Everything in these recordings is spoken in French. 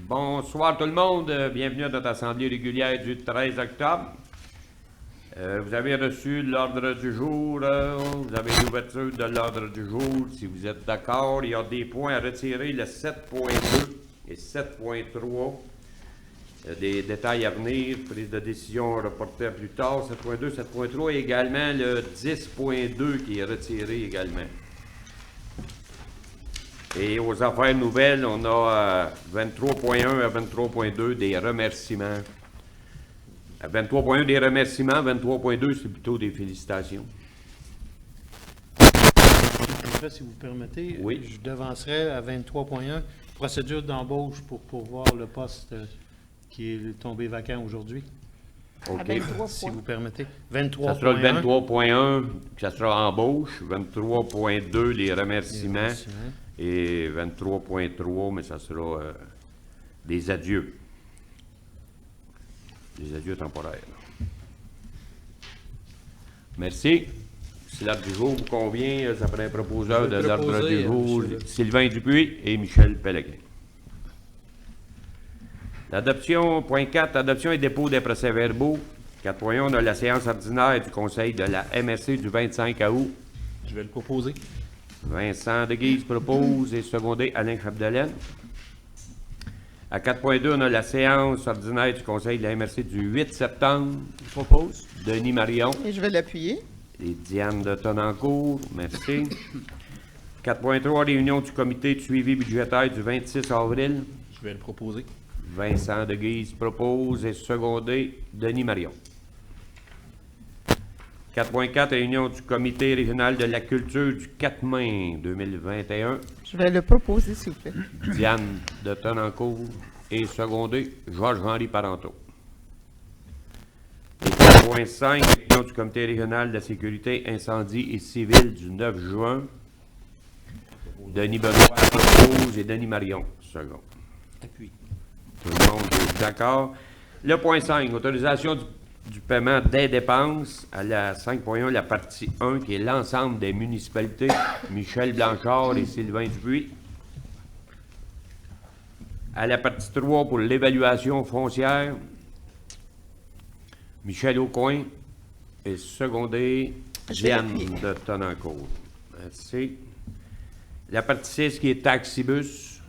Bonsoir tout le monde, bienvenue à notre assemblée régulière du 13 octobre. Vous avez reçu l'ordre du jour, vous avez l'ouverture de l'ordre du jour. Si vous êtes d'accord, il y a des points à retirer, le 7.2 et 7.3. Des détails à venir, prise de décision reportée à plus tard, 7.2, 7.3 et également le 10.2 qui est retiré également. Et aux affaires nouvelles, on a 23.1 à 23.2 des remerciements. À 23.1 des remerciements, 23.2 c'est plutôt des félicitations. Si vous permettez, oui. Je devancerai à 23.1, procédure d'embauche pour pourvoir le poste qui est tombé vacant aujourd'hui. OK. À 23 Si points. vous permettez. 23.1. Ça sera le 23.1, ça sera embauche, 23.2 les remerciements. Et 23.3, mais ça sera des adieux. Des adieux temporaires. Merci. Si l'ordre du jour vous convient, ça prend un proposeur de l'ordre du jour, Sylvain Dupuis et Michel Pellegrin. L'adoption, point 4, adoption et dépôt des procès-verbaux. 4.1, on a la séance ordinaire du Conseil de la MRC du 25 août. Je vais le proposer. Vincent Deguise propose et secondé Alain Chapdelaine. À 4.2, on a la séance ordinaire du Conseil de la MRC du 8 septembre. Je propose. Denis Marion. Et je vais l'appuyer. Et Diane de Tonnancourt. Merci. 4.3, réunion du comité de suivi budgétaire du 26 avril. Je vais le proposer. Vincent Deguise propose et secondé Denis Marion. 4.4, réunion du comité régional de la culture du 4 mai 2021. Je vais le proposer, s'il vous plaît. Diane de Tonnancourt et secondé Georges-Henri Parenteau. 4.5, réunion du comité régional de la sécurité incendie et civile du 9 juin. Denis Benoît propose et Denis Marion, second. Appui. Tout le monde est d'accord. Le point 5, autorisation du paiement des dépenses à la 5.1, la partie 1, qui est l'ensemble des municipalités, Michel Blanchard et Sylvain Dupuis. À la partie 3, pour l'évaluation foncière, Michel Aucoin et secondé Diane de Tonnancourt. Merci. La partie 6, qui est Taxibus,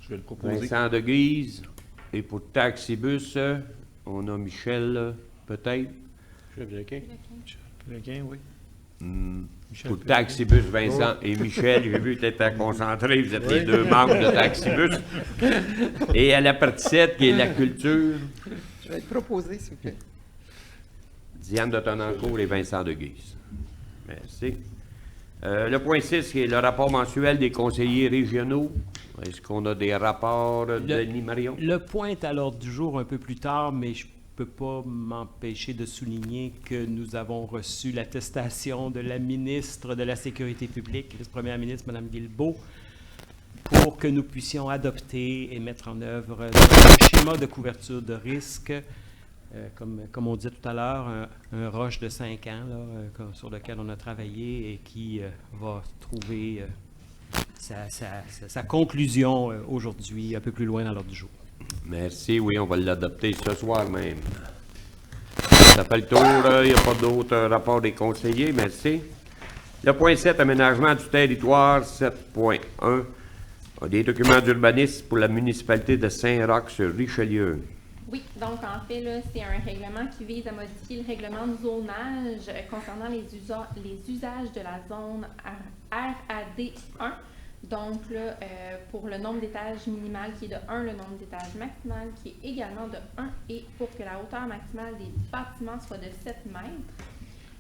je vais le proposer. Vincent Deguise. Et pour Taxibus, on a Michel... peut-être. Michel Pellegrin, oui. Pour Taxibus, Vincent et Michel, j'ai vu que tu étais concentré, vous êtes les deux membres de Taxibus. Et à la partie 7, qui est la culture. Je vais le proposer, s'il vous plaît. Diane de Tonnancourt et Vincent Deguise. Merci. Le point 6, qui est le rapport mensuel des conseillers régionaux. Est-ce qu'on a des rapports, Denis Marion? Le point est à l'ordre du jour un peu plus tard, mais je ne peux pas m'empêcher de souligner que nous avons reçu l'attestation de la ministre de la Sécurité publique, vice-première ministre, Mme Guilbeault, pour que nous puissions adopter et mettre en œuvre un schéma de couverture de risque, comme on disait tout à l'heure, un rush de 5 ans là, sur lequel on a travaillé et qui va trouver sa conclusion aujourd'hui, un peu plus loin dans l'ordre du jour. Merci, oui, on va l'adopter ce soir même. Ça fait le tour, il n'y a pas d'autres rapports des conseillers, merci. Le point 7, aménagement du territoire, 7.1, des documents d'urbanisme pour la municipalité de Saint-Roch-sur-Richelieu. Oui, donc en fait, là, c'est un règlement qui vise à modifier le règlement de zonage concernant les usages de la zone RAD1. Donc là, pour le nombre d'étages minimal qui est de 1, le nombre d'étages maximal qui est également de 1 et pour que la hauteur maximale des bâtiments soit de 7 mètres.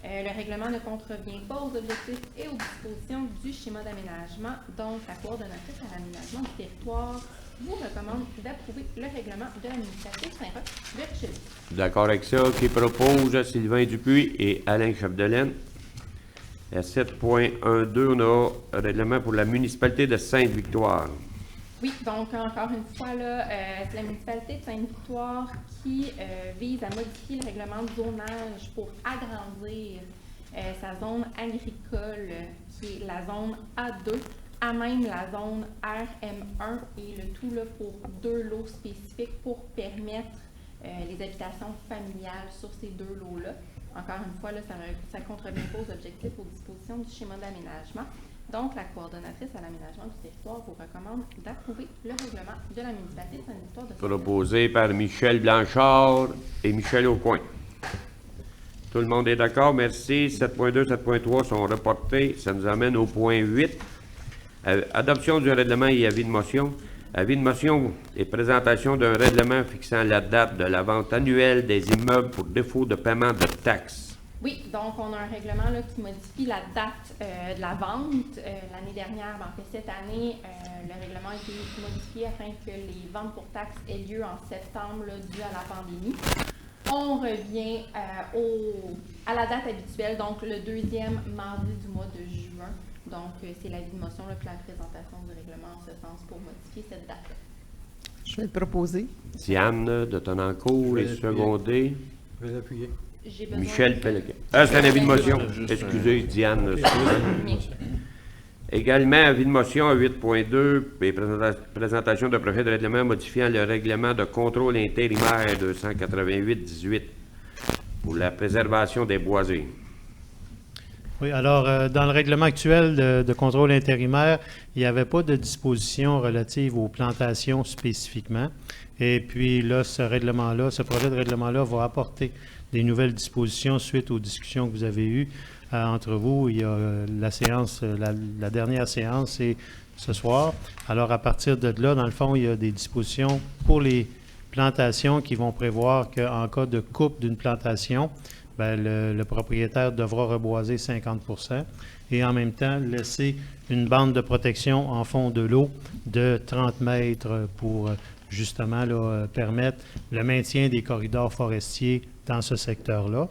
Le règlement ne contrevient pas aux objectifs et aux dispositions du schéma d'aménagement. Donc, la coordonnatrice à l'aménagement du territoire vous recommande d'approuver le règlement de la municipalité de Saint-Roch-de-Richelieu. D'accord avec ça, qui propose Sylvain Dupuis et Alain Chapdelaine. À 7.12, on a un règlement pour la municipalité de Sainte-Victoire. Oui, donc encore une fois, là, c'est la municipalité de Sainte-Victoire qui vise à modifier le règlement de zonage pour agrandir sa zone agricole, qui est la zone A2, à même la zone RM1 et le tout là, pour 2 lots spécifiques pour permettre les habitations familiales sur ces 2 lots-là. Encore une fois, là, ça contrevient pas aux objectifs, aux dispositions du schéma d'aménagement. Donc, la coordonnatrice à l'aménagement du territoire vous recommande d'approuver le règlement de la municipalité de Saint-Victoire de Sorel. Proposé par Michel Blanchard et Michel Aucoin. Tout le monde est d'accord? Merci. 7.2, 7.3 sont reportés. Ça nous amène au point 8. Adoption du règlement et avis de motion. Avis de motion et présentation d'un règlement fixant la date de la vente annuelle des immeubles pour défaut de paiement de taxes. Oui, donc on a un règlement là, qui modifie la date de la vente. L'année dernière, en fait cette année, le règlement a été modifié afin que les ventes pour taxes aient lieu en septembre là, dû à la pandémie. On revient à la date habituelle, donc le 2e mardi du mois de juin. Donc, c'est l'avis de motion là, que la présentation du règlement en ce sens pour modifier cette date-là. Je vais le proposer. Diane de Tonnancourt Je est vais l'appuyer. secondée. Je vais l'appuyer. J'ai besoin Michel de- Pélequin. C'est un avis de motion. Juste, Excusez, Diane. Mais- Également, avis de motion à 8.2 et présentation de projet de règlement modifiant le règlement de contrôle intérimaire 288-18 pour la préservation des boisés. Oui, alors, dans le règlement actuel de contrôle intérimaire, il n'y avait pas de disposition relative aux plantations spécifiquement. Et puis là, ce projet de règlement-là va apporter des nouvelles dispositions suite aux discussions que vous avez eues entre vous. Il y a la séance, la dernière séance, c'est ce soir. Alors, à partir de là, dans le fond, il y a des dispositions pour les plantations qui vont prévoir qu'en cas de coupe d'une plantation, ben, le propriétaire devra reboiser 50% et en même temps laisser une bande de protection en fond de l'eau de 30 mètres pour justement là, permettre le maintien des corridors forestiers dans ce secteur-là.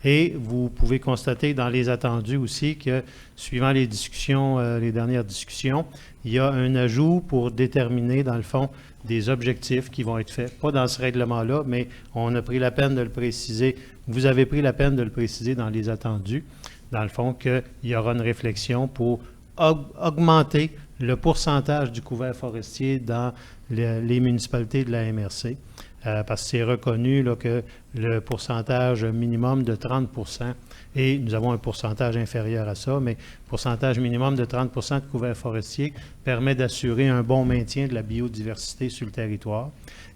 Et vous pouvez constater dans les attendus aussi que, suivant les discussions, les dernières discussions, il y a un ajout pour déterminer, dans le fond, des objectifs qui vont être faits. Pas dans ce règlement-là, mais on a pris la peine de le préciser. Vous avez pris la peine de le préciser dans les attendus, dans le fond, qu'il y aura une réflexion pour augmenter le pourcentage du couvert forestier dans les municipalités de la MRC. Parce que c'est reconnu là, que le pourcentage minimum de 30%, et nous avons un pourcentage inférieur à ça, mais pourcentage minimum de 30% de couvert forestier permet d'assurer un bon maintien de la biodiversité sur le territoire.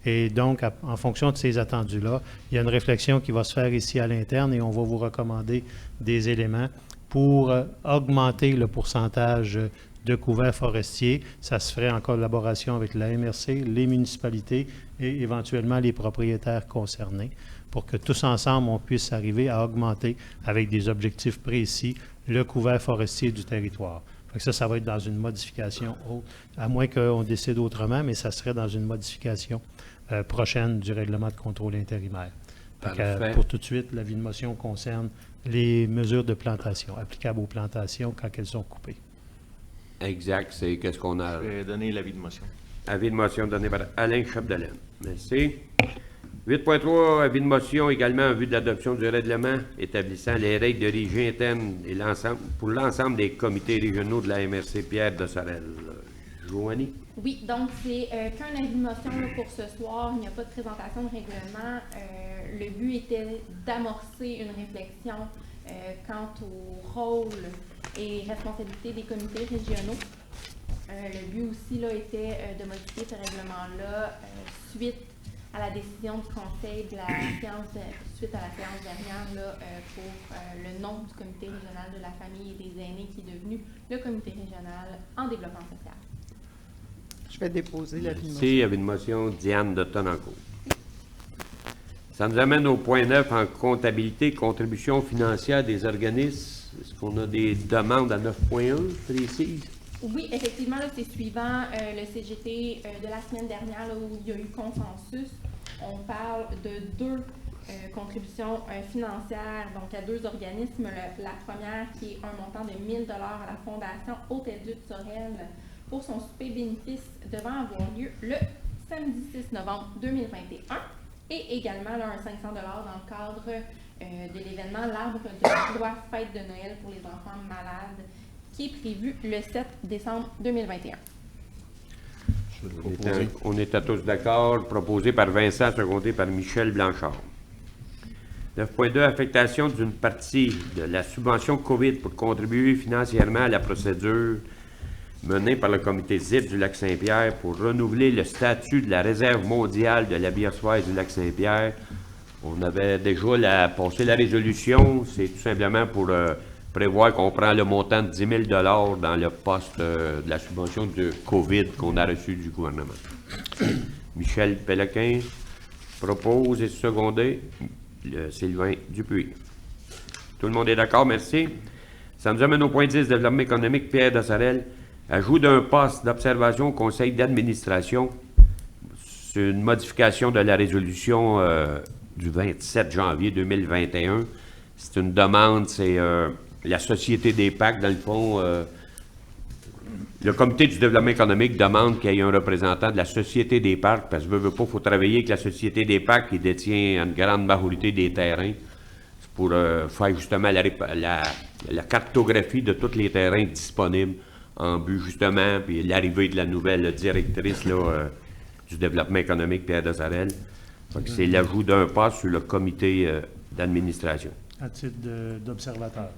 Et donc, en fonction de ces attendus-là, il y a une réflexion qui va se faire ici à l'interne et on va vous recommander des éléments pour augmenter le pourcentage de couverts forestiers. Ça se ferait en collaboration avec la MRC, les municipalités et éventuellement les propriétaires concernés pour que tous ensemble, on puisse arriver à augmenter avec des objectifs précis le couvert forestier du territoire. Fait que ça va être dans une modification autre, à moins qu'on décide autrement, mais ça serait dans une modification prochaine du règlement de contrôle intérimaire. Fait que, Parfait. pour tout de suite, l'avis de motion concerne les mesures de plantation applicables aux plantations quand elles sont coupées. Exact, c'est qu'est-ce qu'on a. Je vais donner l'avis de motion. Avis de motion donné par Alain Chapdelaine. Merci. 8.3, avis de motion également en vue de l'adoption du règlement établissant les règles de régie interne et pour l'ensemble des comités régionaux de la MRC Pierre de Sorel. Joanie? Oui, donc c'est qu'un avis de motion là, pour ce soir. Il n'y a pas de présentation de règlement. Le but était d'amorcer une réflexion quant au rôle et responsabilité des comités régionaux. Le but aussi là, était de modifier ce règlement-là suite à la décision du Conseil de la séance, suite à la séance dernière là, pour le nom du Comité régional de la famille et des aînés qui est devenu le Comité régional en développement social. Je vais déposer l'avis de motion. Merci. Avis de motion Diane de Tonnancourt. Ça nous amène au point 9 en comptabilité, contribution financière des organismes. Est-ce qu'on a des demandes à 9.1 précises? Oui, effectivement, là, c'est suivant le CGT de la semaine dernière là, où il y a eu consensus. On parle de 2 contributions financières, donc à 2 organismes. La première qui est un montant de 1 000 $ à la Fondation Hôtel-Dieu de Sorel pour son souper bénéfice devant avoir lieu le samedi 6 novembre 2021 et également là, un 500 $ dans le cadre de l'événement L'Arbre de joie fête de Noël pour les enfants malades qui est prévu le 7 décembre 2021. On est à tous d'accord. Proposé par Vincent, secondé par Michel Blanchard. 9.2. Affectation d'une partie de la subvention COVID pour contribuer financièrement à la procédure menée par le comité ZIP du Lac-Saint-Pierre pour renouveler le statut de la réserve mondiale de la biosphère du Lac-Saint-Pierre. On avait déjà passé la résolution. C'est tout simplement pour prévoir qu'on prend le montant de 10 000 $ dans le poste de la subvention de COVID qu'on a reçu du gouvernement. Michel Péloquin propose et secondé Sylvain Dupuis. Tout le monde est d'accord, merci. Ça nous amène au point 10, développement économique, Pierre Dossarel. Ajout d'un poste d'observation au conseil d'administration. C'est une modification de la résolution du 27 janvier 2021. C'est une demande, c'est la Société des Parcs, dans le fond. Le comité du développement économique demande qu'il y ait un représentant de la Société des Parcs, parce que veut pas, il faut travailler avec la Société des Parcs qui détient une grande majorité des terrains. C'est pour faire justement la cartographie de tous les terrains disponibles en but justement, puis l'arrivée de la nouvelle directrice là, du développement économique, Pierre Dossarel. C'est l'ajout d'un poste sur le comité d'administration. À titre d'observateur.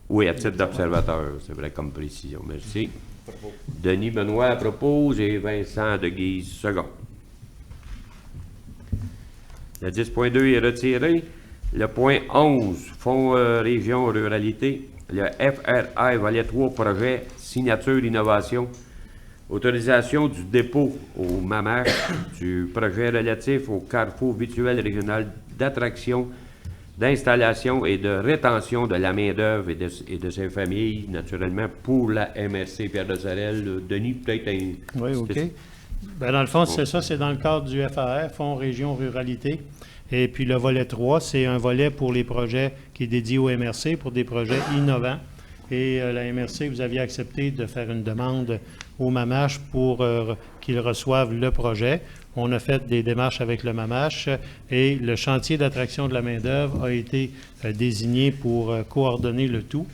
Oui, à titre d'observateur, c'est vrai comme précision. Merci. Denis Benoît propose et Vincent de Guise second. Le 10.2 est retiré. Le point 11, Fonds Région Ruralité. Le FRI, volet 3, projet, signature innovation. Autorisation du dépôt au MAMAC du projet relatif au carrefour virtuel régional d'attraction, d'installation et de rétention de la main-d'œuvre et de ses familles, naturellement, pour la MRC Pierre Dossarel. Denis, peut-être un... Oui, OK. Bien, dans le fond, c'est ça, c'est dans le cadre du FAR, Fonds Région Ruralité. Et puis le volet 3, c'est un volet pour les projets qui est dédié au MRC, pour des projets innovants. Et la MRC, vous aviez accepté de faire une demande au MAMACH pour qu'ils reçoivent le projet. On a fait des démarches avec le MAMACH et le chantier d'attraction de la main-d'œuvre a été désigné pour coordonner le tout.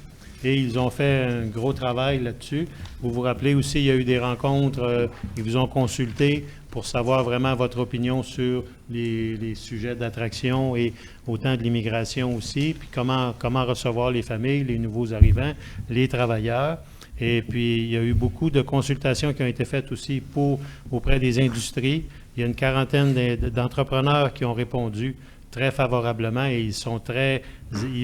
Et ils ont fait un gros travail là-dessus. Vous vous rappelez aussi, il y a eu des rencontres, ils vous ont consulté pour savoir vraiment votre opinion sur les sujets d'attraction et autant de l'immigration aussi, puis comment recevoir les familles, les nouveaux arrivants, les travailleurs. Et puis, il y a eu beaucoup de consultations qui ont été faites aussi auprès des industries. Il y a une quarantaine d'entrepreneurs qui ont répondu très favorablement et ils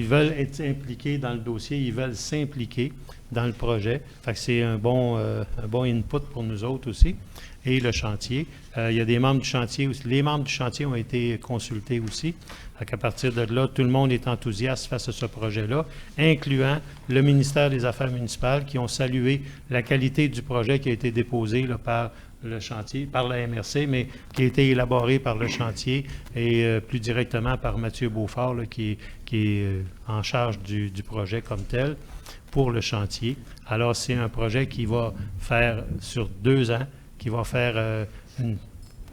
veulent être impliqués dans le dossier, ils veulent s'impliquer dans le projet. Fait que c'est un bon input pour nous autres aussi. Et le chantier. Il y a des membres du chantier aussi. Les membres du chantier ont été consultés aussi. À partir de là, tout le monde est enthousiaste face à ce projet-là, incluant le ministère des Affaires municipales qui ont salué la qualité du projet qui a été déposé là, par le chantier, par la MRC, mais qui a été élaboré par le chantier et plus directement par Mathieu Beaufort, là, qui est en charge du projet comme tel pour le chantier. Alors, c'est un projet qui va faire sur 2 ans, qui va faire une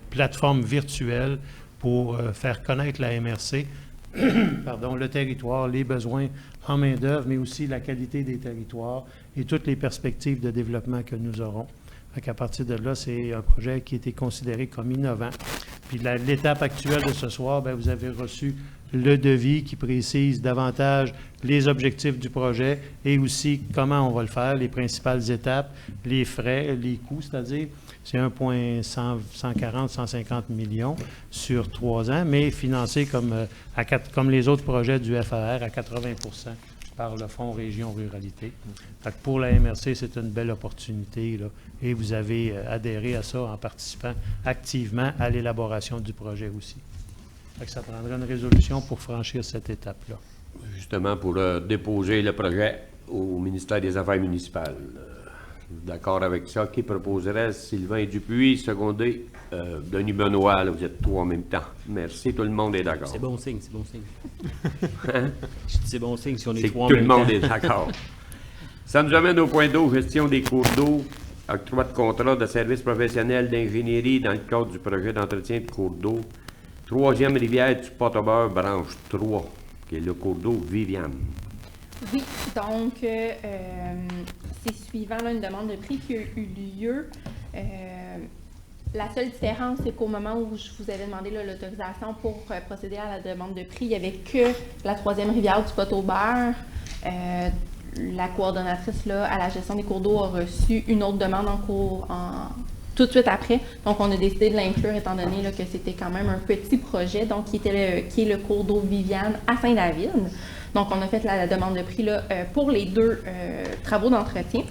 plateforme virtuelle pour faire connaître la MRC, le territoire, les besoins en main-d'œuvre, mais aussi la qualité des territoires et toutes les perspectives de développement que nous aurons. À partir de là, c'est un projet qui a été considéré comme innovant. Puis l'étape actuelle de ce soir, bien, vous avez reçu le devis qui précise davantage les objectifs du projet et aussi comment on va le faire, les principales étapes, les frais, les coûts, c'est-à-dire c'est 1,140-150 millions sur 3 ans, mais financé comme les autres projets du FAR à 80 % par le Fonds Région Ruralité. Fait que pour la MRC, c'est une belle opportunité, là, et vous avez adhéré à ça en participant activement à l'élaboration du projet aussi. Fait que ça prendra une résolution pour franchir cette étape-là. Justement, pour déposer le projet au ministère des Affaires municipales. D'accord avec ça. Qui proposerait? Sylvain Dupuis, secondé Denis Benoît. Là, vous êtes 3 en même temps. Merci, tout le monde est d'accord. C'est bon signe, c'est bon signe. C'est bon signe si on est C'est 3 en que tout même le monde temps. est d'accord. Ça nous amène au point d'eau, gestion des cours d'eau, octroi de contrat de service professionnel d'ingénierie dans le cadre du projet d'entretien de cours d'eau. 3e rivière du Pot-au-Beurre, branche 3, qui est le cours d'eau Viviane. Oui, donc c'est suivant là, une demande de prix qui a eu lieu. La seule différence, c'est qu'au moment où je vous avais demandé là, l'autorisation pour procéder à la demande de prix, il n'y avait que la 3e rivière du Pot-au-Beurre. La coordonnatrice là, à la gestion des cours d'eau a reçu une autre demande tout de suite après. Donc, on a décidé de l'inclure étant donné là, que c'était quand même un petit projet, donc qui est le cours d'eau Viviane à Saint-David. Donc, on a fait la demande de prix là, pour les 2 travaux d'entretien.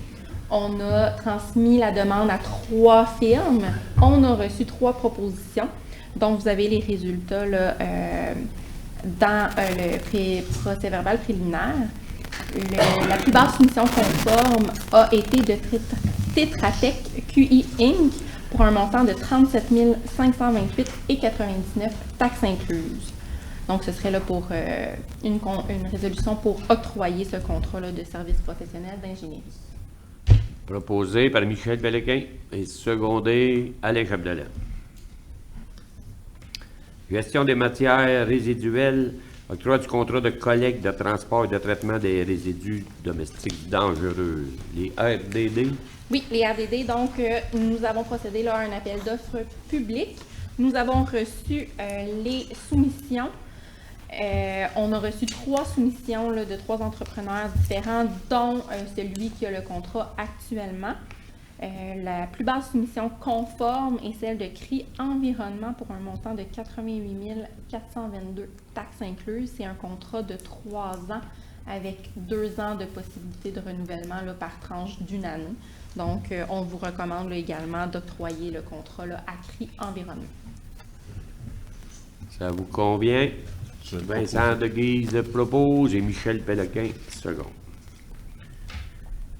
On a transmis la demande à 3 firmes. On a reçu 3 propositions. Donc, vous avez les résultats là, dans le procès-verbal préliminaire. La plus basse soumission conforme a été de Tetratec QI Inc. pour un montant de 37 528,99 taxes incluses. Donc, ce serait là pour une résolution pour octroyer ce contrat là, de service professionnel d'ingénierie. Proposé par Michel Péloquin et secondé Alain Chapdelaine. Gestion des matières résiduelles, octroi du contrat de collecte, de transport et de traitement des résidus domestiques dangereux, les RDD. Oui, les RDD, donc nous avons procédé là, à un appel d'offres public. Nous avons reçu les soumissions. On a reçu 3 soumissions là, de 3 entrepreneurs différents, dont celui qui a le contrat actuellement. La plus basse soumission conforme est celle de CRI Environnement pour un montant de 88 422 taxes incluses. C'est un contrat de 3 ans avec 2 ans de possibilité de renouvellement là, par tranche d'1 année. Donc, on vous recommande là, également d'octroyer le contrat là, à CRI Environnement. Ça vous convient? Vincent de Guise propose et Michel Péloquin second.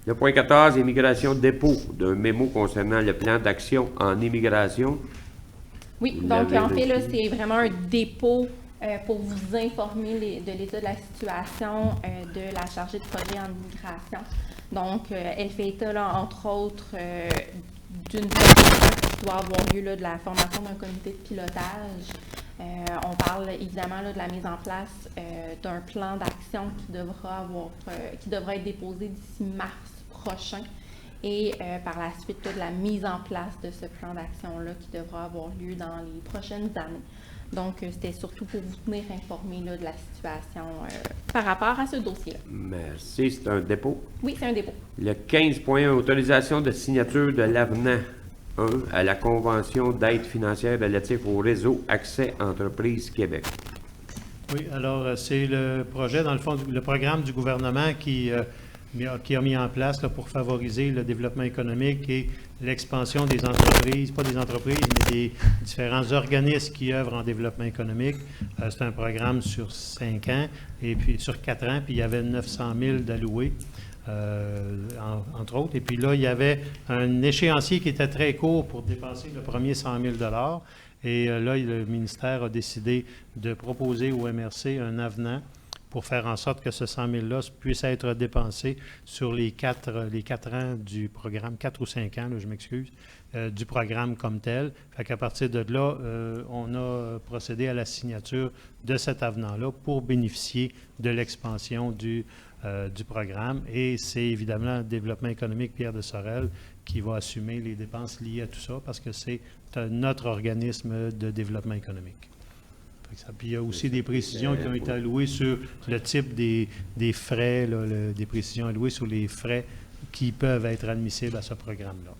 Le point 14, immigration dépôt d'un mémo concernant le plan d'action en immigration. Oui, donc en fait, là, c'est vraiment un dépôt pour vous informer de l'état de la situation de la chargée de projet en immigration. Donc, elle fait état, là, entre autres, d'une formation qui doit avoir lieu là, de la formation d'un comité de pilotage. On parle évidemment là, de la mise en place d'un plan d'action qui devra être déposé d'ici mars prochain et par la suite là, de la mise en place de ce plan d'action-là qui devra avoir lieu dans les prochaines années. Donc, c'était surtout pour vous tenir informé là, de la situation par rapport à ce dossier-là. Merci, c'est un dépôt. Oui, c'est un dépôt. Le 15.1, autorisation de signature de l'avenant 1 à la Convention d'aide financière relative au réseau Accès Entreprises Québec. Oui, alors c'est le projet, dans le fond, le programme du gouvernement qui a mis en place là, pour favoriser le développement économique et l'expansion des entreprises, pas des entreprises, mais des différents organismes qui œuvrent en développement économique. C'est un programme sur 5 ans, et puis sur 4 ans, puis il y avait 900 000 d'alloués. Entre autres. Et puis là, il y avait un échéancier qui était très court pour dépasser le premier 100 000 $. Et là, le ministère a décidé de proposer au MRC un avenant pour faire en sorte que ce 100 000 $-là puisse être dépensé sur les 4 ans du programme, 4 ou 5 ans, là, je m'excuse, du programme comme tel. Fait qu'à partir de là, on a procédé à la signature de cet avenant-là pour bénéficier de l'expansion du programme. Et c'est évidemment le développement économique Pierre de Sorel qui va assumer les dépenses liées à tout ça parce que c'est notre organisme de développement économique. Puis il y a aussi des précisions qui ont été allouées sur le type des frais, là, des précisions allouées sur les frais qui peuvent être admissibles à ce programme-là.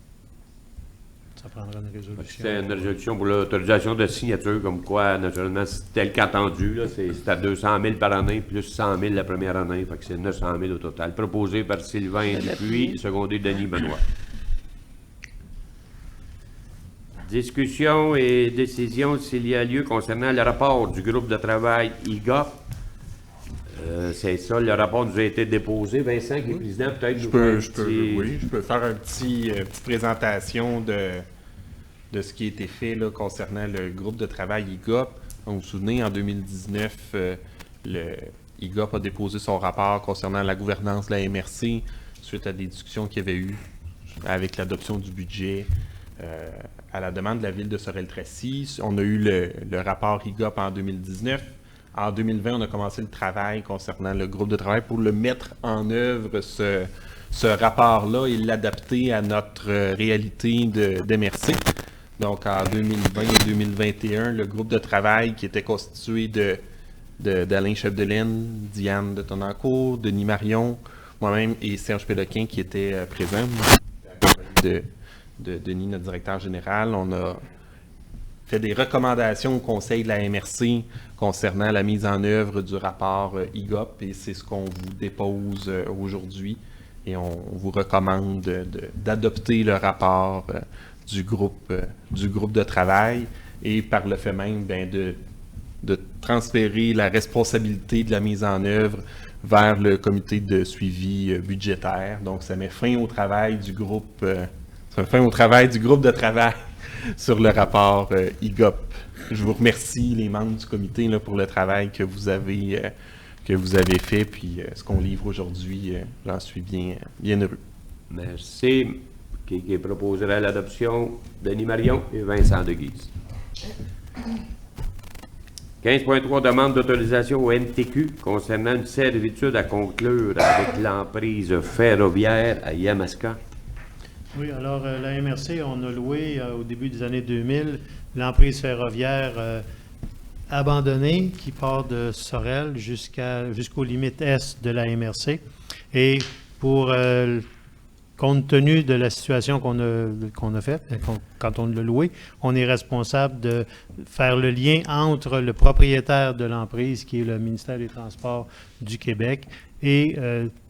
Ça prendra une résolution. C'est une résolution pour l'autorisation de signature, comme quoi, naturellement, c'est tel qu'entendu, là, c'est à 200 000 par année, plus 100 000 la première année, fait que c'est 900 000 au total. Proposé par Sylvain Dupuis, secondé Denis Benoît. Discussion et décision s'il y a lieu concernant le rapport du groupe de travail IGOP. C'est ça, le rapport nous a été déposé. Vincent, qui est président, peut-être je peux faire une petite présentation de ce qui a été fait là, concernant le groupe de travail IGOP. Vous vous souvenez, en 2019, le IGOP a déposé son rapport concernant la gouvernance de la MRC suite à des discussions qu'il y avait eu avec l'adoption du budget. À la demande de la ville de Sorel-Tracy, on a eu le rapport IGOP en 2019. En 2020, on a commencé le travail concernant le groupe de travail pour le mettre en œuvre, ce rapport-là, et l'adapter à notre réalité d'MRC. Donc, en 2020 et 2021, le groupe de travail qui était constitué d'Alain Chapdelaine, Diane de Tonancourt, Denis Marion, moi-même et Serge Péloquin qui étaient présents, de Denis, notre directeur général. On a fait des recommandations au conseil de la MRC concernant la mise en œuvre du rapport IGOP, et c'est ce qu'on vous dépose aujourd'hui. Et on vous recommande d'adopter le rapport du groupe de travail, et par le fait même de transférer la responsabilité de la mise en œuvre vers le comité de suivi budgétaire. Donc, ça met fin au travail du groupe, de travail sur le rapport IGOP. Je vous remercie, les membres du comité, là, pour le travail que vous avez fait, puis ce qu'on livre aujourd'hui, j'en suis bien heureux. Merci. Qui proposerait l'adoption? Denis Marion et Vincent Deguise. 15.3, demande d'autorisation au NTQ concernant une servitude à conclure avec l'emprise ferroviaire à Yamaska. Oui, alors la MRC, on a loué au début des années 2000 l'emprise ferroviaire abandonnée qui part de Sorel jusqu'aux limites est de la MRC. Et compte tenu de la situation qu'on a faite, quand on l'a loué, on est responsable de faire le lien entre le propriétaire de l'emprise, qui est le ministère des Transports du Québec, et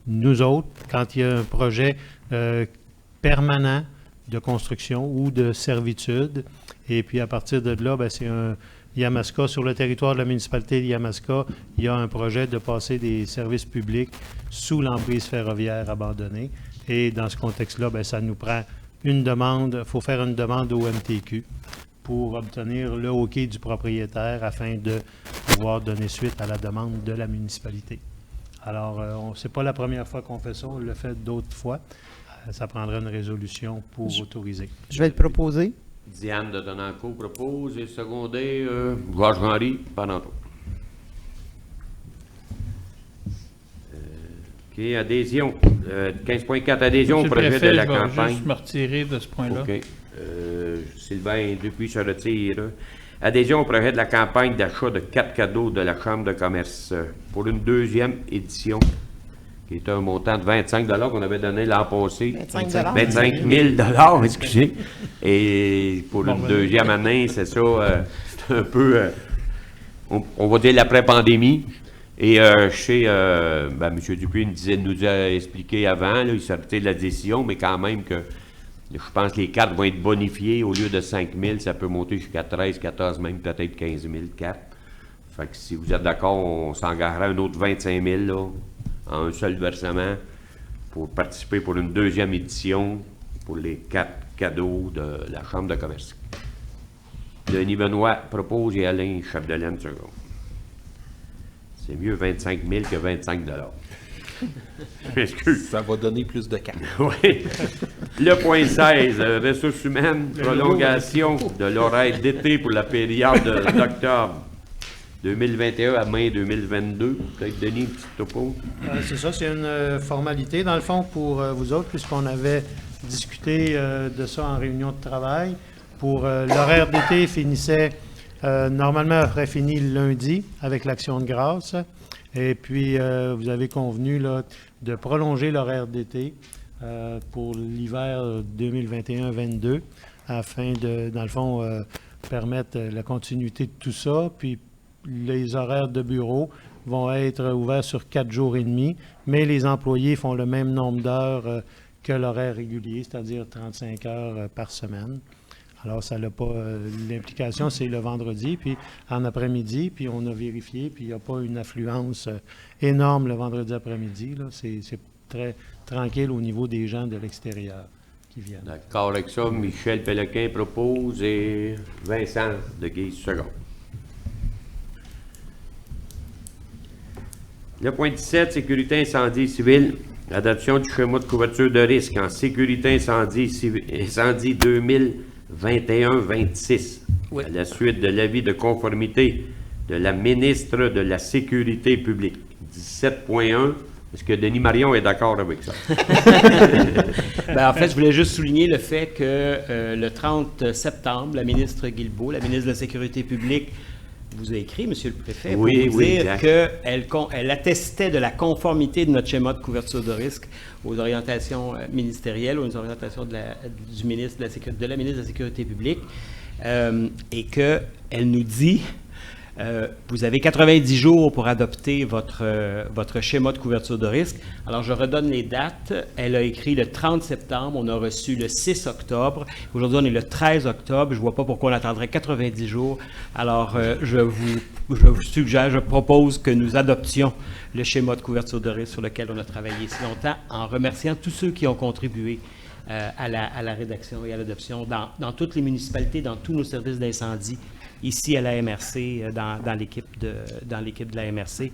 nous autres, quand il y a un projet permanent de construction ou de servitude. Et puis à partir de là, c'est un Yamaska, sur le territoire de la municipalité de Yamaska, il y a un projet de passer des services publics sous l'emprise ferroviaire abandonnée. Et dans ce contexte-là, ça nous prend une demande, il faut faire une demande au MTQ pour obtenir le OK du propriétaire afin de pouvoir donner suite à la demande de la municipalité. Alors, ce n'est pas la première fois qu'on fait ça, on l'a fait d'autres fois. Ça prendrait une résolution pour autoriser. Je vais le proposer. Diane de Tonancourt propose et secondé Georges-Henri Parenteau. OK, adhésion. 15.4, adhésion au projet de la campagne. Je vais juste me retirer de ce point-là. OK. Sylvain, depuis, se retire. Adhésion au projet de la campagne d'achat de 4 cadeaux de la Chambre de commerce pour une deuxième édition, qui est un montant de 25 $ qu'on avait donné l'an passé. 25 000 excusez. Et pour une deuxième année, c'est ça, c'est un peu, on va dire l'après-pandémie. Et je sais, M. Dupuis nous a expliqué avant, là, il s'est arrêté de la décision, mais quand même que je pense que les cartes vont être bonifiées. Au lieu de 5 000, ça peut monter jusqu'à 13, 14, même peut-être 15 000 cartes. Fait que si vous êtes d'accord, on s'engagera un autre 25 000 là, en un seul versement pour participer pour une deuxième édition pour les 4 cadeaux de la Chambre de commerce. Denis Benoît propose et Alain Chapdelaine second. C'est mieux 25 000 que 25 $. Je m'excuse. Ça va donner plus de cartes. Oui. Le point 16, ressources humaines, prolongation de l'horaire d'été pour la période d'octobre 2021 à mai 2022. Peut-être Denis, une petite topo. C'est ça, c'est une formalité, dans le fond, pour vous autres, puisqu'on avait discuté de ça en réunion de travail. Pour l'horaire d'été finissait, normalement, aurait fini le lundi avec l'Action de grâce. Et puis, vous avez convenu là, de prolonger l'horaire d'été pour l'hiver 2021-22 afin de, dans le fond, permettre la continuité de tout ça. Puis, les horaires de bureau vont être ouverts sur 4 jours et demi, mais les employés font le même nombre d'heures que l'horaire régulier, c'est-à-dire 35 heures par semaine. Alors, ça n'a pas... l'implication, c'est le vendredi, puis en après-midi, puis on a vérifié, puis il n'y a pas une affluence énorme le vendredi après-midi. Là. C'est très tranquille au niveau des gens de l'extérieur qui viennent. D'accord avec ça, Michel Péloquin propose et Vincent Deguise second. Le point 17, sécurité incendie civil. Adoption du schéma de couverture de risque en sécurité incendie 2021-26. Oui. À la suite de l'avis de conformité de la ministre de la Sécurité publique. 17.1. Est-ce que Denis Marion est d'accord avec ça? En fait, je voulais juste souligner le fait que le 30 septembre, la ministre Guilbeault, la ministre de la Sécurité publique, vous a écrit, Monsieur le Préfet, pour Oui, vous oui, dire exact. qu'elle attestait de la conformité de notre schéma de couverture de risque aux orientations ministérielles, aux orientations du ministre de la ministre de la Sécurité publique, et qu'elle nous dit vous avez 90 jours pour adopter votre schéma de couverture de risque. Alors, je redonne les dates. Elle a écrit le 30 septembre. On a reçu le 6 octobre. Aujourd'hui, on est le 13 octobre. Je ne vois pas pourquoi on attendrait 90 jours. Alors, je vous suggère, je propose que nous adoptions le schéma de couverture de risque sur lequel on a travaillé si longtemps, en remerciant tous ceux qui ont contribué à la rédaction et à l'adoption dans toutes les municipalités, dans tous nos services d'incendie, ici à la MRC, dans l'équipe de la MRC.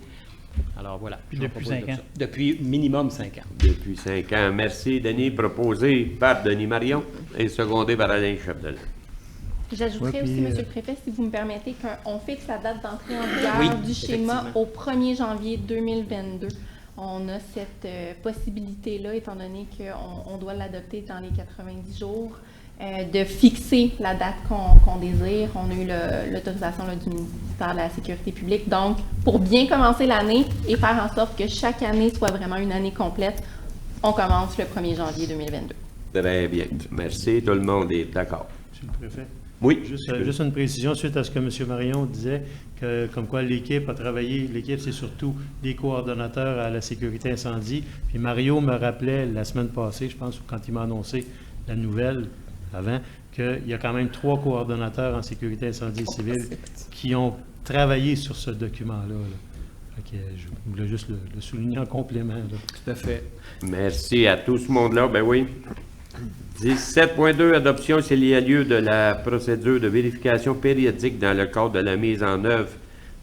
Alors voilà. Puis depuis 5 ans. Depuis minimum 5 ans. Depuis 5 ans. Merci, Denis. Proposé par Denis Marion et secondé par Alain Chapdelaine. J'ajouterais Ouais, aussi, puis, Monsieur le Préfet, si vous me permettez, qu'on fixe la date d'entrée en vigueur Oui, du schéma effectivement. au 1er janvier 2022. On a cette possibilité-là, étant donné qu'on doit l'adopter dans les 90 jours, de fixer la date qu'on désire. On a eu l'autorisation du ministère de la Sécurité publique. Donc, pour bien commencer l'année et faire en sorte que chaque année soit vraiment une année complète, on commence le 1er janvier 2022. Très bien. Merci. Tout le monde est d'accord. Monsieur le Préfet. Oui. Juste une précision suite à ce que M. Marion disait, comme quoi l'équipe a travaillé, l'équipe c'est surtout des coordonnateurs à la sécurité incendie. Puis Mario me rappelait la semaine passée, je pense, quand il m'a annoncé la nouvelle avant, qu'il y a quand même 3 coordonnateurs en sécurité incendie civile qui ont travaillé sur ce document-là. Là. Fait que je voulais juste le souligner en complément. Là. Tout à fait. Merci à tout ce monde-là. Ben oui. 17.2, adoption s'il y a lieu de la procédure de vérification périodique dans le cadre de la mise en œuvre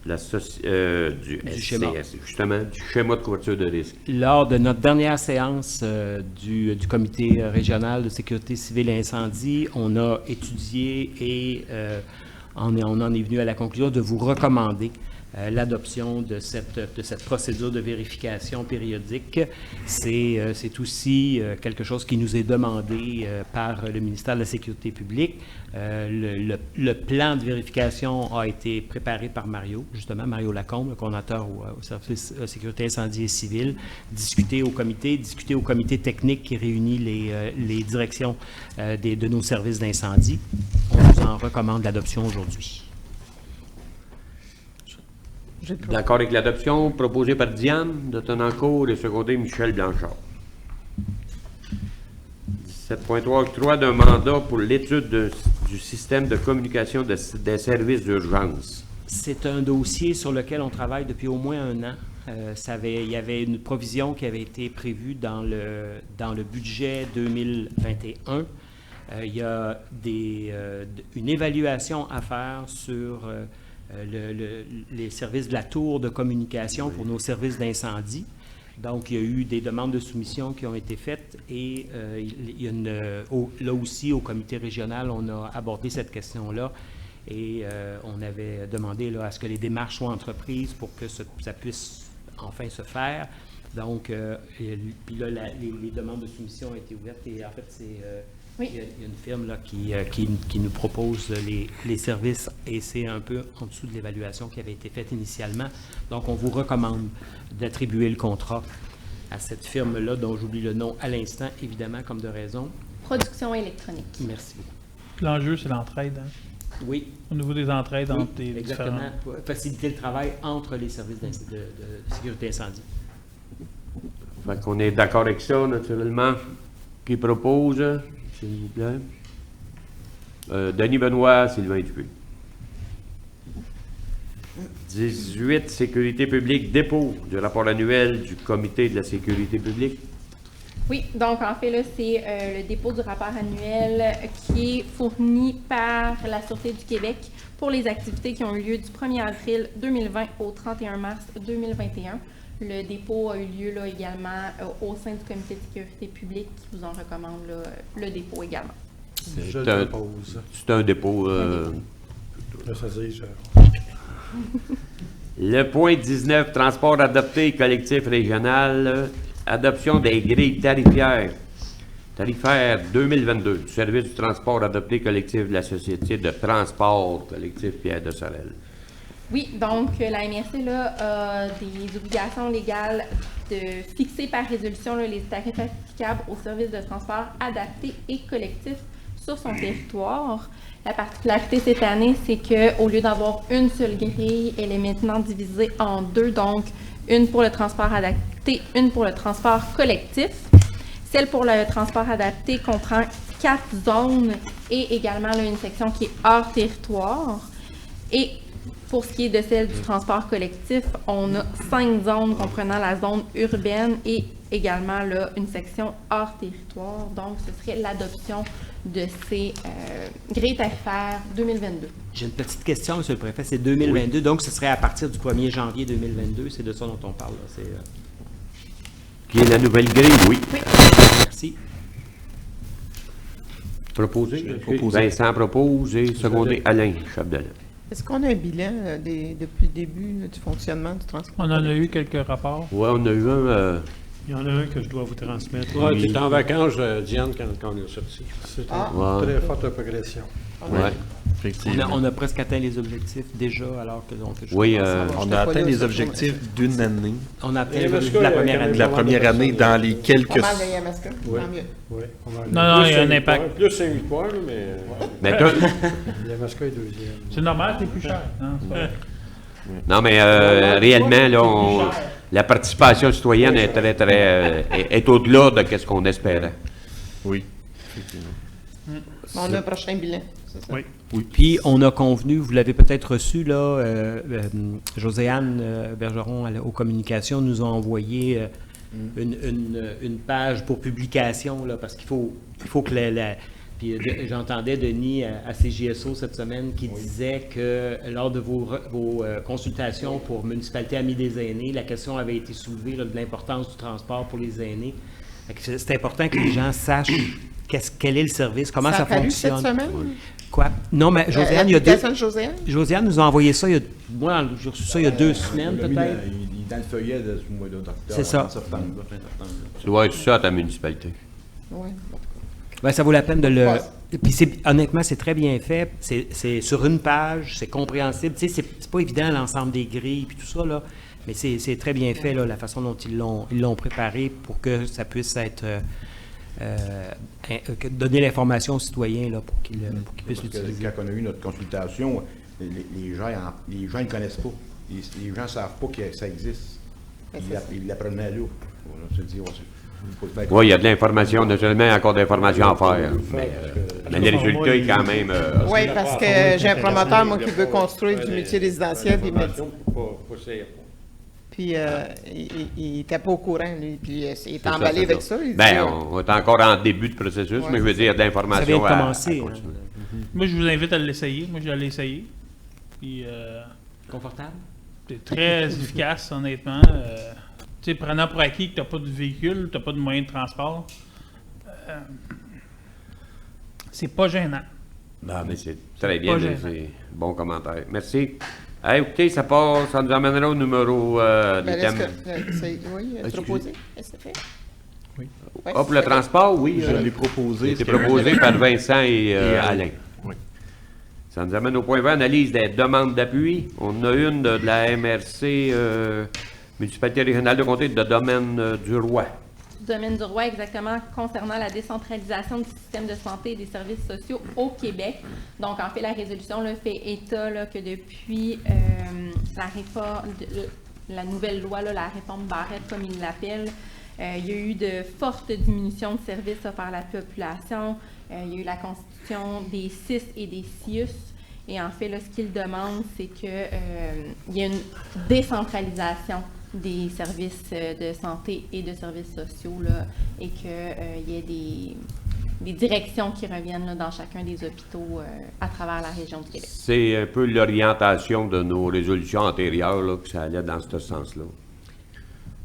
de du schéma. SCS, justement, du schéma de couverture de risque. Lors de notre dernière séance du comité régional de sécurité civile et incendie, on a étudié et on en est venu à la conclusion de vous recommander l'adoption de cette procédure de vérification périodique. C'est aussi quelque chose qui nous est demandé par le ministère de la Sécurité publique. Le plan de vérification a été préparé par Mario, justement, Mario Lacombe, le coordonnateur au service sécurité incendie et civile, discuté au comité technique qui réunit les directions de nos services d'incendie. On vous en recommande l'adoption aujourd'hui. D'accord avec l'adoption proposée par Diane de Tonnencourt et secondée Michel Blanchard. 17.3, octroi d'un mandat pour l'étude du système de communication des services d'urgence. C'est un dossier sur lequel on travaille depuis au moins 1 an. Il y avait une provision qui avait été prévue dans le budget 2021. Il y a une évaluation à faire sur les services de la tour de communication pour nos services d'incendie. Donc, il y a eu des demandes de soumission qui ont été faites et il y a là aussi, au comité régional, on a abordé cette question-là et on avait demandé là, à ce que les démarches soient entreprises pour que ça puisse enfin se faire. Donc, puis là, les demandes de soumission ont été ouvertes et en fait, Oui. il y a une firme là, qui nous propose les services et c'est un peu en dessous de l'évaluation qui avait été faite initialement. Donc, on vous recommande d'attribuer le contrat à cette firme-là, dont j'oublie le nom à l'instant, évidemment, comme de raison. Production électronique. Merci beaucoup. L'enjeu, c'est l'entraide. Hein? Oui, Au niveau des entraides oui, entre les exactement. différents... Pour faciliter le travail entre les services de sécurité incendie. Fait qu'on est d'accord avec ça, naturellement. Qui propose, s'il vous plaît? Denis Benoît, Sylvain Dupuis. 18, sécurité publique, dépôt du rapport annuel du comité de la sécurité publique. Oui, donc en fait, là, c'est le dépôt du rapport annuel qui est fourni par la Sûreté du Québec pour les activités qui ont eu lieu du 1er avril 2020 au 31 mars 2021. Le dépôt a eu lieu là, également au sein du comité de sécurité publique qui vous en recommande là, le dépôt également. Je le propose. C'est un dépôt. Là, ça dit, Le point 19, transport adapté collectif régional, adoption des grilles tarifaires 2022, du service du transport adapté collectif de la Société de transport collectif Pierre de Sorel. Oui, donc la MRC là, a des obligations légales de fixer par résolution là, les tarifs applicables aux services de transport adaptés et collectifs sur son territoire. La particularité cette année, c'est qu'au lieu d'avoir une seule grille, elle est maintenant divisée en deux, donc une pour le transport adapté, une pour le transport collectif. Celle pour le transport adapté comprend 4 zones et également là, une section qui est hors territoire. Et pour ce qui est de celle du transport collectif, on a 5 zones comprenant la zone urbaine et également là, une section hors territoire. Donc, ce serait l'adoption de ces grilles tarifaires 2022. J'ai une petite question, M. le Préfet. C'est 2022, donc ce serait à partir du 1er janvier 2022. C'est de ça dont on parle. Là. Qui est la nouvelle grille, oui. Merci. Proposé. Proposé. Vincent propose et secondé Alain Chapdelaine. Est-ce qu'on a un bilan depuis le début du fonctionnement du transport? On en a eu quelques rapports. Oui, on a eu un... Il y en a un que je dois vous transmettre. Ouais, tu es en vacances, Diane, quand on est sorti. C'est Ah. Ouais. Très forte progression. Ouais. Effectivement. On a presque atteint les objectifs déjà, alors que l'on fait juste Oui, commencer. On J'étais a pas atteint là, les ça, objectifs d'une année. On a atteint Et parce que, la première quand année. La première année dans les quelques... Pas mal de YMSK, Ouais. tant mieux. Oui, Non, il y a un impact. Plus c'est 8 points, là, mais Mais toi- Yamaska est deuxième. C'est normal, c'est plus cher. Hein, ça. non, mais réellement, là, la participation citoyenne est très, très... est au-delà de ce qu'on espérait. Oui, effectivement. On a un prochain bilan, c'est ça? Oui. Puis, on a convenu, vous l'avez peut-être reçu, là, Joséanne Bergeron aux communications nous a envoyé une page pour publication, là, parce qu'il faut que puis j'entendais Denis à CJSO cette semaine qui disait que lors de vos consultations pour Municipalité Amis des aînés, la question avait été soulevée là, de l'importance du transport pour les aînés. Fait que c'est important que les gens sachent quel est le service, comment ça a fallu fonctionne. cette semaine? Quoi? Non, mais Josiane, il y a deux... L'application de Josiane? Josiane nous a envoyé ça, moi, j'ai reçu ça il y a 2 semaines, Il peut-être. est dans le feuillet du mois d'octobre. C'est ça. En septembre, fin septembre. Tu dois être ça à ta municipalité. Oui. Ben, ça vaut la peine de le... Ouais. Puis honnêtement, c'est très bien fait. C'est sur une page, c'est compréhensible. Tu sais, c'est pas évident l'ensemble des grilles puis tout ça, là. Mais c'est très bien fait, là, la façon dont ils l'ont préparé pour que ça puisse être... donner l'information aux citoyens là, pour qu'ils puissent Parce que l'utiliser. quand on a eu notre consultation, les gens ne connaissent pas. Les gens ne savent pas que ça existe. Ils l'apprenaient là. On se dit, faut le faire. Oui, il y a de l'information, naturellement, il y a encore d'informations à faire. Mais le résultat est quand même... Oui, parce que j'ai un promoteur, moi, qui veut construire du multirésidentiel, puis il m'a dit- puis il n'était pas au courant, lui, puis il est ça, emballé c'est avec ça. ça. Il dit, Ben, on est encore en début de processus, Ouais. mais je veux dire, il y a de Ça l'information vient de à commencer. continuer. Moi, je vous invite à l'essayer. Moi, je l'ai essayé. Puis, Confortable? c'est très efficace, honnêtement. Tu sais, prenant pour acquis que tu n'as pas de véhicule, tu n'as pas de moyen de transport, c'est pas gênant. Ah, mais c'est très bien, Pas gênant. c'est bon commentaire. Merci. Hey, écoutez, ça nous amènera au numéro ben, des est-ce thèmes. oui, proposé? Est-ce que c'est fait? Oui. Ouais, Ah, pour le c'est transport, oui. Je l'ai proposé. C'est proposé par Vincent et Alain. Oui. Ça nous amène au point 20, analyse des demandes d'appui. On a une de la MRC, Municipalité régionale de comté de Domaine du Roi. Du domaine du roi, exactement, concernant la décentralisation du système de santé et des services sociaux au Québec. Donc, en fait, la résolution là, fait état là, que depuis la réforme, la nouvelle loi, là, la réforme Barrette, comme ils l'appellent, il y a eu de fortes diminutions de services offerts à la population. Il y a eu la constitution des CIS et des CIUS. Et en fait, là, ce qu'ils demandent, c'est qu'il y ait une décentralisation des services de santé et de services sociaux, là, et qu'il y ait des directions qui reviennent là, dans chacun des hôpitaux à travers la région du Québec. C'est un peu l'orientation de nos résolutions antérieures, là, que ça allait dans ce sens-là.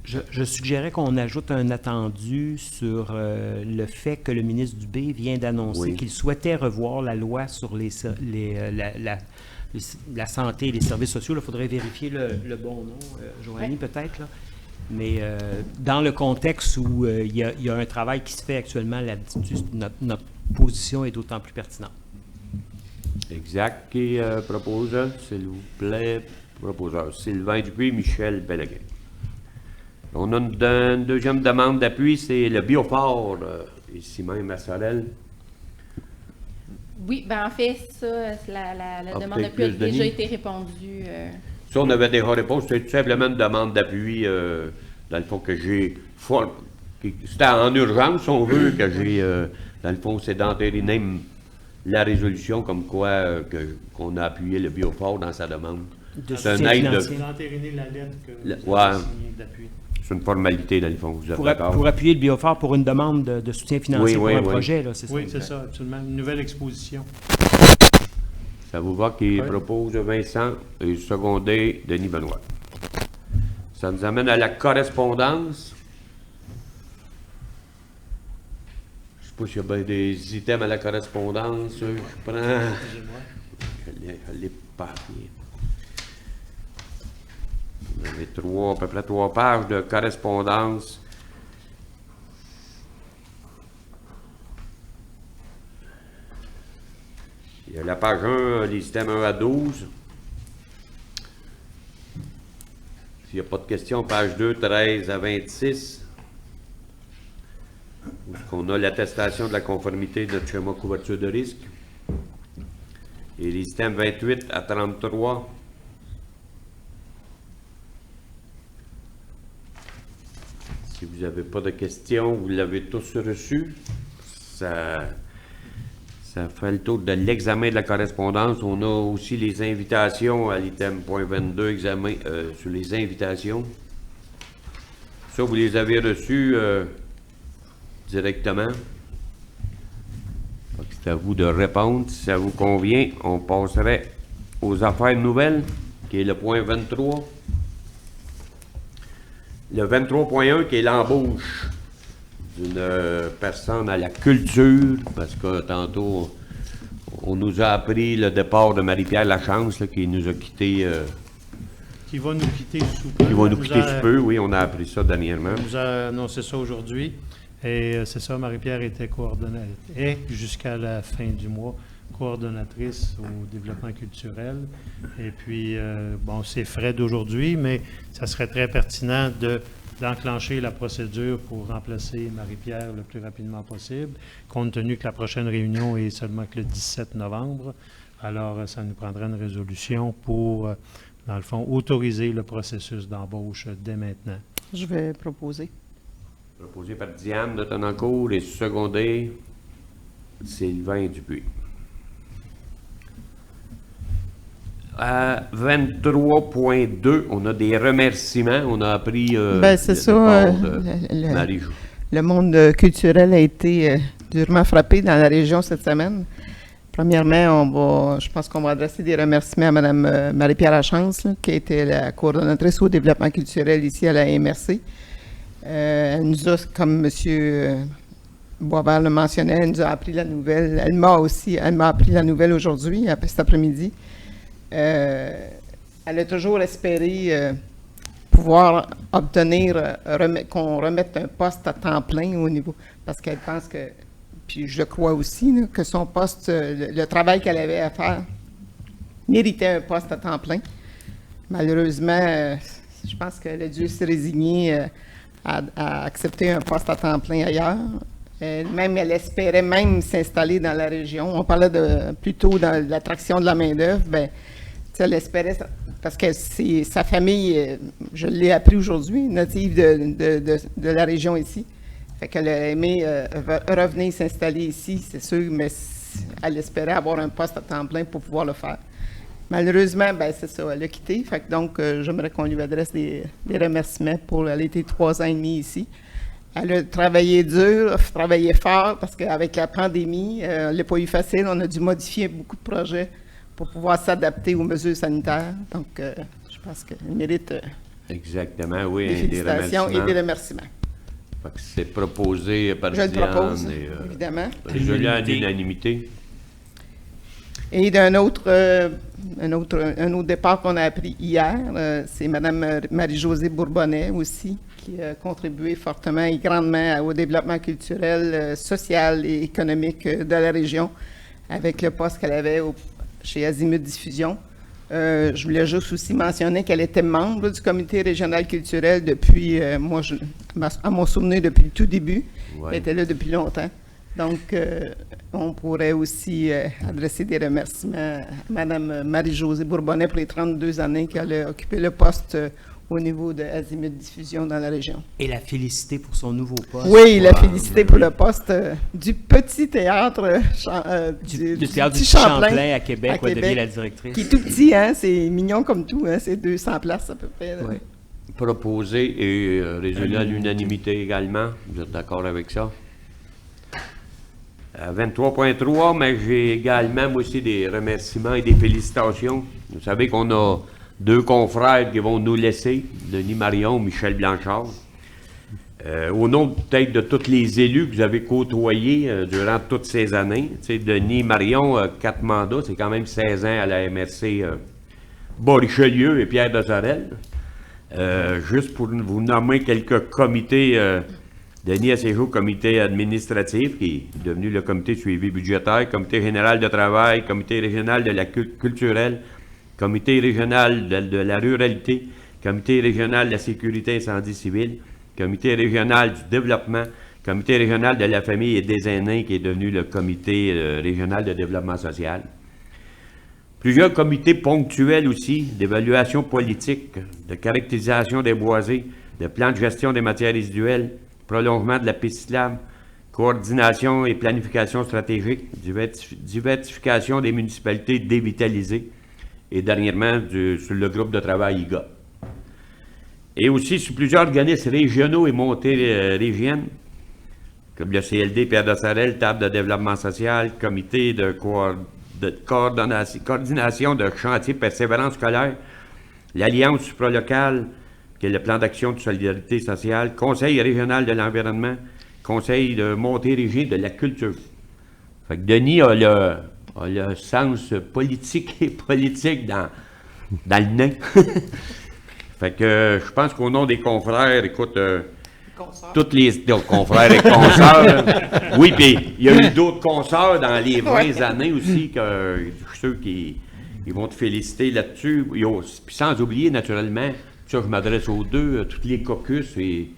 Je suggérais qu'on ajoute un attendu sur le fait que le ministre Dubé vient d'annoncer Oui. qu'il souhaitait revoir la loi sur la santé et les services sociaux. Il faudrait vérifier le bon nom, Joanie, peut-être. Là. Mais dans le contexte où il y a un travail qui se fait actuellement là-dessus, notre position est d'autant plus pertinente. Exact. Qui propose, s'il vous plaît? Proposeur Sylvain Dupuis, Michel Pellegrin. On a une deuxième demande d'appui, c'est le Biophore, ici même à Sorel. Oui, ben en fait, ça, la demande peut-être d'appui a plus, déjà Denis? été répondue. Ça, on avait déjà réponse. C'est tout simplement une demande d'appui, dans le fond, que j'ai... C'était en urgence, on veut, que j'ai... dans le fond, c'est d'entériner la résolution comme quoi qu'on a appuyé le Biophore dans sa demande. C'est un soutien aide financier. Vous entériné la lettre que vous Ouais. avez signée d'appui. C'est une formalité, dans le fond. Vous êtes Pour d'accord? appuyer le Biophore pour une demande de soutien financier Oui, pour oui, un oui. projet, là, c'est ça? Oui, c'est ça, absolument. Une nouvelle exposition. Ça vous va qui Oui. propose Vincent et secondé Denis Benoît. Ça nous amène à la correspondance. Je sais pas s'il y a bien des items à la correspondance. Je prends... Excusez-moi. Je l'ai pas bien. Vous avez à peu près 3 pages de correspondance. Il y a la page 1, les systèmes 1 à 12. S'il n'y a pas de questions, page 2, 13 à 26. Où est-ce qu'on a l'attestation de la conformité de notre schéma couverture de risque. Et les systèmes 28 à 33. Si vous n'avez pas de questions, vous l'avez tous reçu. Ça fait le tour de l'examen de la correspondance. On a aussi les invitations à l'item point 22, examen sur les invitations. Ça, vous les avez reçus directement. Fait que c'est à vous de répondre. Si ça vous convient, on passerait aux affaires nouvelles, qui est le point 23. Le 23.1, qui est l'embauche d'une personne à la culture, parce que tantôt, on nous a appris le départ de Marie-Pierre Lachance, là, qui nous a quittés, Qui va nous quitter sous peu. qui va nous Elle quitter a- sous peu. Oui, on a appris ça dernièrement. Elle nous a annoncé ça aujourd'hui. Et c'est ça, Marie-Pierre était coordonnatrice, et jusqu'à la fin du mois, coordonnatrice au développement culturel. Et puis, bon, c'est frais d'aujourd'hui, mais ça serait très pertinent d'enclencher la procédure pour remplacer Marie-Pierre le plus rapidement possible, compte tenu que la prochaine réunion est seulement que le 17 novembre. Alors, ça nous prendrait une résolution pour, dans le fond, autoriser le processus d'embauche dès maintenant. Je vais proposer. Proposé par Diane de Tonnancourt et secondé Sylvain Dupuis. À 23.2, on a des remerciements. On a appris Ben, c'est le ça. départ de Marie-Jo. Le monde culturel a été durement frappé dans la région cette semaine. Premièrement, je pense qu'on va adresser des remerciements à Mme Marie-Pierre Lachance, là, qui a été la coordonnatrice au développement culturel ici à la MRC. Elle nous a, comme M. Boisvert le mentionnait, elle nous a appris la nouvelle. Elle m'a appris la nouvelle aujourd'hui, cet après-midi. Elle a toujours espéré pouvoir obtenir, qu'on remette un poste à temps plein au niveau, parce qu'elle pense que, puis je crois aussi, là, que son poste, le travail qu'elle avait à faire, méritait un poste à temps plein. Malheureusement, je pense qu'elle a dû se résigner à accepter un poste à temps plein ailleurs. Elle espérait même s'installer dans la région. On parlait plutôt dans l'attraction de la main-d'œuvre. Ben, elle espérait, parce que c'est sa famille, je l'ai appris aujourd'hui, native de la région ici. Fait qu'elle a aimé revenir s'installer ici, c'est sûr, mais elle espérait avoir un poste à temps plein pour pouvoir le faire. Malheureusement, ben c'est ça, elle a quitté. Fait que donc, j'aimerais qu'on lui adresse des remerciements pour elle a été 3 ans et demi ici. Elle a travaillé dur, travaillé fort, parce qu'avec la pandémie, elle n'a pas eu facile. On a dû modifier beaucoup de projets pour pouvoir s'adapter aux mesures sanitaires. Donc, je pense qu'elle mérite Exactement, oui, des des félicitations remerciements. et des remerciements. Fait que c'est proposé par Je le Diane propose, et évidemment. résolu à l'unanimité. Et d'un autre, un autre départ qu'on a appris hier, c'est Mme Marie-Josée Bourbonnais aussi, qui a contribué fortement et grandement au développement culturel, social et économique de la région avec le poste qu'elle avait chez Azimut Diffusion. Je voulais juste aussi mentionner qu'elle était membre du comité régional culturel depuis, à mon souvenir, depuis le tout début. Ouais. Elle était là depuis longtemps. Donc, on pourrait aussi adresser des remerciements à Mme Marie-Josée Bourbonnais pour les 32 années qu'elle a occupé le poste au niveau de Azimut Diffusion dans la région. Et la féliciter pour son nouveau poste. Oui, la félicité pour le poste du petit théâtre Du théâtre du petit Champlain à Québec, à où elle devient Québec, la directrice. qui est tout petit, hein, c'est mignon comme tout, hein, c'est 200 places à peu près. Là. Oui. Proposé et résolu à l'unanimité également. Vous êtes d'accord avec ça? 23.3, mais j'ai également, moi aussi, des remerciements et des félicitations. Vous savez qu'on a 2 confrères qui vont nous laisser, Denis Marion, Michel Blanchard. Au nom peut-être de tous les élus que vous avez côtoyés durant toutes ces années, tu sais, Denis Marion, 4 mandats, c'est quand même 16 ans à la MRC Bas-Richelieu et Pierre de Sorel. Juste pour vous nommer quelques comités, Denis a séjour au comité administratif, qui est devenu le comité de suivi budgétaire, comité général de travail, comité régional de la culturelle, comité régional de la ruralité, comité régional de la sécurité incendie civile, comité régional du développement, comité régional de la famille et des aînés, qui est devenu le comité régional de développement social. Plusieurs comités ponctuels aussi, d'évaluation politique, de caractérisation des boisés, de plan de gestion des matières résiduelles, prolongement de la piste cyclable, coordination et planification stratégique, diversification des municipalités dévitalisées et dernièrement sur le groupe de travail IGA. Et aussi sur plusieurs organismes régionaux et montées régiennes, comme le CLD Pierre de Sorel, table de développement social, comité de coordination de chantier persévérance scolaire, l'Alliance supralocale, qui est le plan d'action de solidarité sociale, Conseil régional de l'environnement, Conseil de Montérégie de la culture. Fait que Denis a le sens politique et politique dans le nez. Fait que je pense qu'au nom des confrères, écoute, toutes les confrères et consoeurs, oui, puis il y a eu d'autres consoeurs dans les 20 années aussi, que je suis sûr qu'ils vont te féliciter là-dessus. Puis sans oublier, naturellement, ça, je m'adresse aux deux, tous les caucus et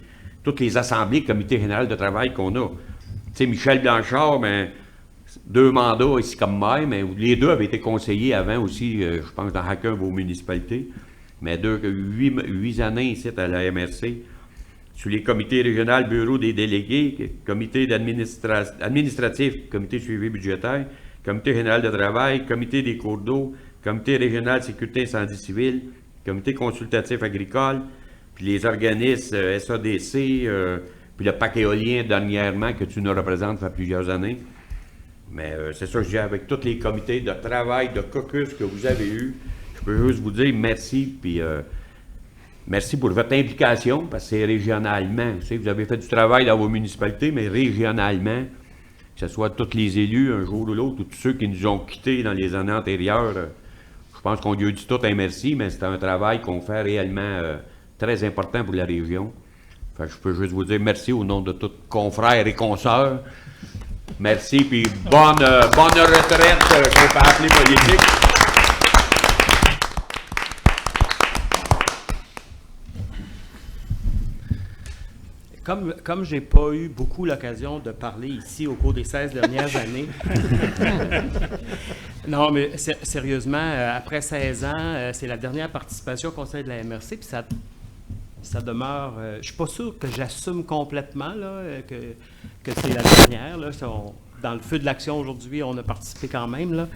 toutes les assemblées, comité général de travail qu'on a. Tu sais, Michel Blanchard, ben, 2 mandats ici comme maire, mais les 2 avaient été conseillers avant aussi, je pense, dans chacun de vos municipalités. Mais 8 années ici à la MRC. Sur les comités régionaux, bureau des délégués, comité administratif, comité de suivi budgétaire, comité général de travail, comité des cours d'eau, comité régional sécurité incendie civil, comité consultatif agricole, puis les organismes SADC, puis le parc éolien dernièrement que tu nous représentes depuis plusieurs années. Mais c'est ça que je dis avec tous les comités de travail, de caucus que vous avez eus. Je peux juste vous dire merci, puis merci pour votre implication, parce que c'est régionalement. Tu sais, vous avez fait du travail dans vos municipalités, mais régionalement, que ce soit tous les élus un jour ou l'autre, ou tous ceux qui nous ont quittés dans les années antérieures, je pense qu'on lui a dit tout un merci, mais c'est un travail qu'on fait réellement très important pour la région. Fait que je peux juste vous dire merci au nom de tous confrères et consoeurs. Merci, puis bonne retraite qu'on peut appeler politique. Comme je n'ai pas eu beaucoup l'occasion de parler ici au cours des 16 dernières années, non, mais sérieusement, après 16 ans, c'est la dernière participation au conseil de la MRC, puis ça demeure... je ne suis pas sûr que j'assume complètement là, que c'est la dernière. Là, dans le feu de l'action aujourd'hui, on a participé quand même. Là.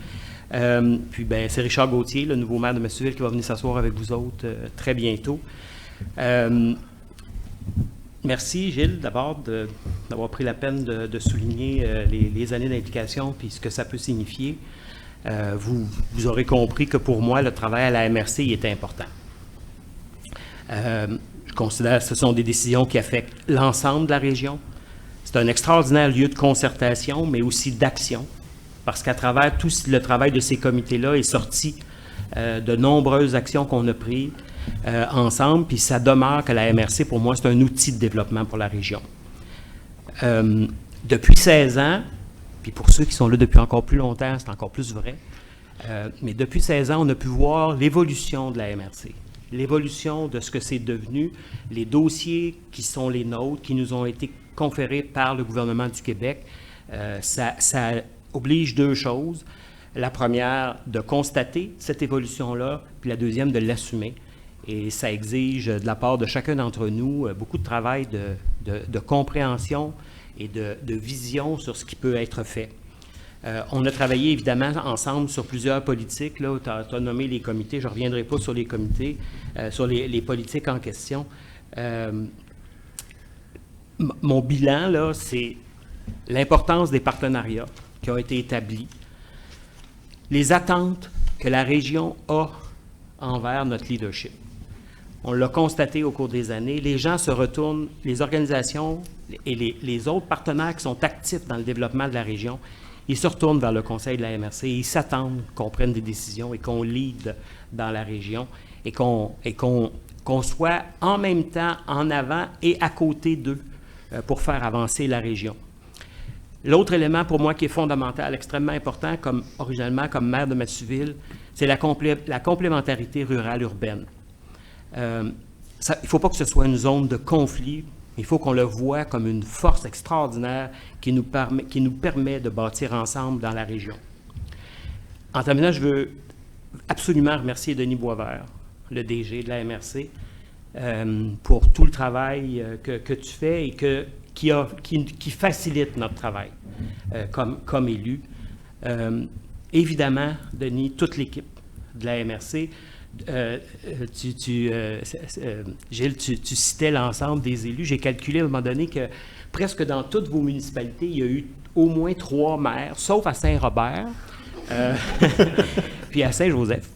Puis ben, c'est Richard Gauthier, le nouveau maire de Messeville, qui va venir s'asseoir avec vous autres très bientôt. Merci, Gilles, d'abord d'avoir pris la peine de souligner les années d'implication puis ce que ça peut signifier. Vous aurez compris que pour moi, le travail à la MRC il est important. Je considère que ce sont des décisions qui affectent l'ensemble de la région. C'est un extraordinaire lieu de concertation, mais aussi d'action. parce qu'à travers tout le travail de ces comités-là est sorti de nombreuses actions qu'on a prises ensemble, puis ça demeure que la MRC, pour moi, c'est un outil de développement pour la région. Depuis 16 ans, puis pour ceux qui sont là depuis encore plus longtemps, c'est encore plus vrai, mais depuis 16 ans, on a pu voir l'évolution de la MRC, l'évolution de ce que c'est devenu, les dossiers qui sont les nôtres, qui nous ont été conférés par le gouvernement du Québec. Ça oblige deux choses. La première, de constater cette évolution-là, puis la deuxième, de l'assumer. Et ça exige de la part de chacun d'entre nous beaucoup de travail de compréhension et de vision sur ce qui peut être fait. On a travaillé évidemment ensemble sur plusieurs politiques. Tu as nommé les comités, je ne reviendrai pas sur les comités, sur les politiques en question. Mon bilan, là, c'est l'importance des partenariats qui ont été établis, les attentes que la région a envers notre leadership. On l'a constaté au cours des années, les gens se retournent, les organisations et les autres partenaires qui sont actifs dans le développement de la région, ils se retournent vers le conseil de la MRC et ils s'attendent qu'on prenne des décisions et qu'on lead dans la région et qu'on soit en même temps en avant et à côté d'eux pour faire avancer la région. L'autre élément pour moi qui est fondamental, extrêmement important, originalement comme maire de Matsouville, c'est la complémentarité rurale-urbaine. Il ne faut pas que ce soit une zone de conflit, il faut qu'on le voie comme une force extraordinaire qui nous permet de bâtir ensemble dans la région. En terminant, je veux absolument remercier Denis Boisvert, le DG de la MRC, pour tout le travail que tu fais et qui facilite notre travail comme élu. Évidemment, Denis, toute l'équipe de la MRC, Gilles, tu citais l'ensemble des élus. J'ai calculé à un moment donné que presque dans toutes vos municipalités, il y a eu au moins 3 maires, sauf à Saint-Robert, puis à Saint-Joseph,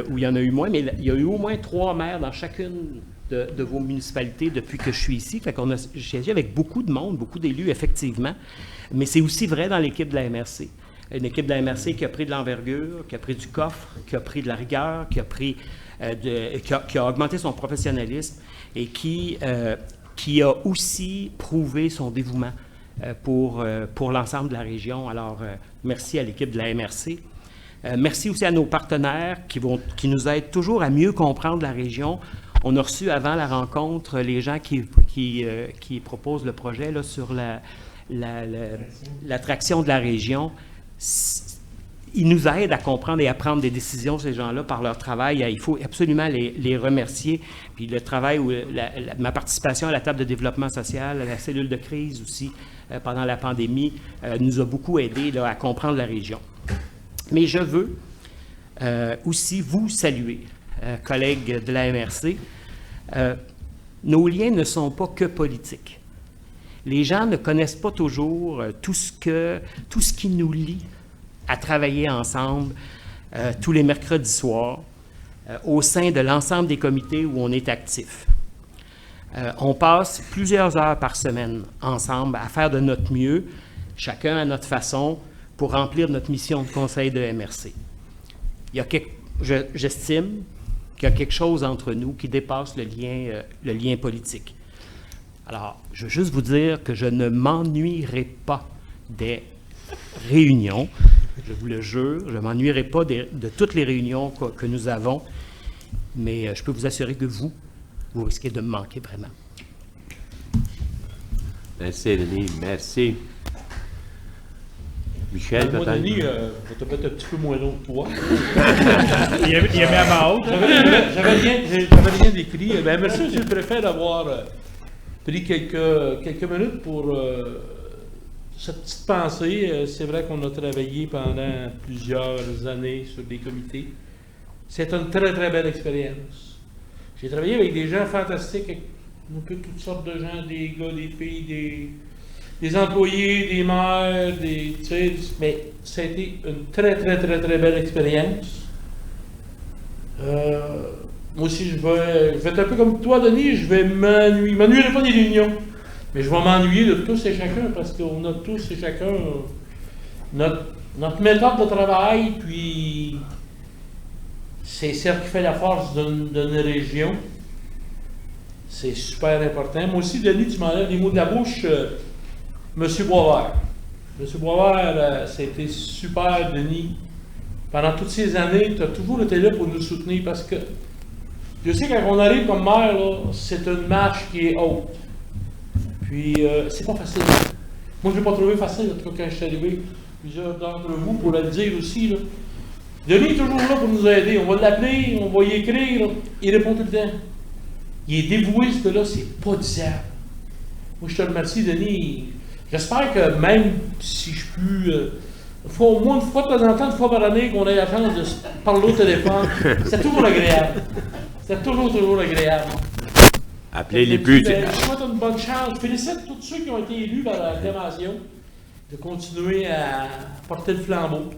où il y en a eu moins, mais il y a eu au moins 3 maires dans chacune de vos municipalités depuis que je suis ici. Fait qu'on a siégé avec beaucoup de monde, beaucoup d'élus, effectivement. Mais c'est aussi vrai dans l'équipe de la MRC. Une équipe de la MRC qui a pris de l'envergure, qui a pris du coffre, qui a pris de la rigueur, qui a augmenté son professionnalisme et qui a aussi prouvé son dévouement pour l'ensemble de la région. Alors, merci à l'équipe de la MRC. Merci aussi à nos partenaires qui nous aident toujours à mieux comprendre la région. On a reçu avant la rencontre les gens qui proposent le projet là, sur l'attraction de la région. Ils nous aident à comprendre et à prendre des décisions, ces gens-là, par leur travail. Il faut absolument les remercier. Puis le travail, ma participation à la table de développement social, à la cellule de crise aussi, pendant la pandémie, nous a beaucoup aidés là, à comprendre la région. Mais je veux aussi vous saluer, collègues de la MRC. Nos liens ne sont pas que politiques. Les gens ne connaissent pas toujours tout ce qui nous lie à travailler ensemble tous les mercredis soirs au sein de l'ensemble des comités où on est actif. On passe plusieurs heures par semaine ensemble à faire de notre mieux, chacun à notre façon, pour remplir notre mission de conseil de MRC. J'estime qu'il y a quelque chose entre nous qui dépasse le lien politique. Alors, je veux juste vous dire que je ne m'ennuierai pas des réunions, je vous le jure, je ne m'ennuierai pas de toutes les réunions que nous avons, mais je peux vous assurer que vous risquez de me manquer vraiment. Merci, Denis, merci. Michel, Moi, peut-être? Denis, je vais te mettre un petit peu moins long que toi. Il y avait ma haute. J'avais rien d'écrit. Ben, merci, M. le Préfet, d'avoir pris quelques minutes pour cette petite pensée. C'est vrai qu'on a travaillé pendant plusieurs années sur des comités. C'est une très, très belle expérience. J'ai travaillé avec des gens fantastiques, avec un peu toutes sortes de gens, des gars, des filles, des employés, des maires, mais ça a été une très, très, très, très belle expérience. Moi aussi, je vais être un peu comme toi, Denis, je vais m'ennuyer. Je m'ennuierai pas des réunions, mais je vais m'ennuyer de tous et chacun, parce qu'on a tous et chacun notre notre méthode de travail, puis c'est ça qui fait la force d'une région. C'est super important. Moi aussi, Denis, tu m'enlèves les mots de la bouche. Monsieur Boisvert. Monsieur Boisvert, c'était super, Denis. Pendant toutes ces années, tu as toujours été là pour nous soutenir parce que je sais quand on arrive comme maire, là, c'est une marche qui est haute. Puis, c'est pas facile. Moi, je l'ai pas trouvé facile, en tout cas, quand je suis arrivé. Plusieurs d'entre vous pourraient le dire aussi. Là. Denis est toujours là pour nous aider. On va l'appeler, on va y écrire. Il répond tout le temps. Il est dévoué, ce gars-là, c'est pas disable. Moi, je te remercie, Denis. J'espère que même si je peux. Au moins une fois de temps en temps, une fois par année, qu'on ait la chance de se parler au téléphone. C'est toujours agréable. C'est toujours agréable. Appelez les plus. Je souhaite une bonne chance. Je félicite tous ceux qui ont été élus par la acclamation de continuer à porter le flambeau.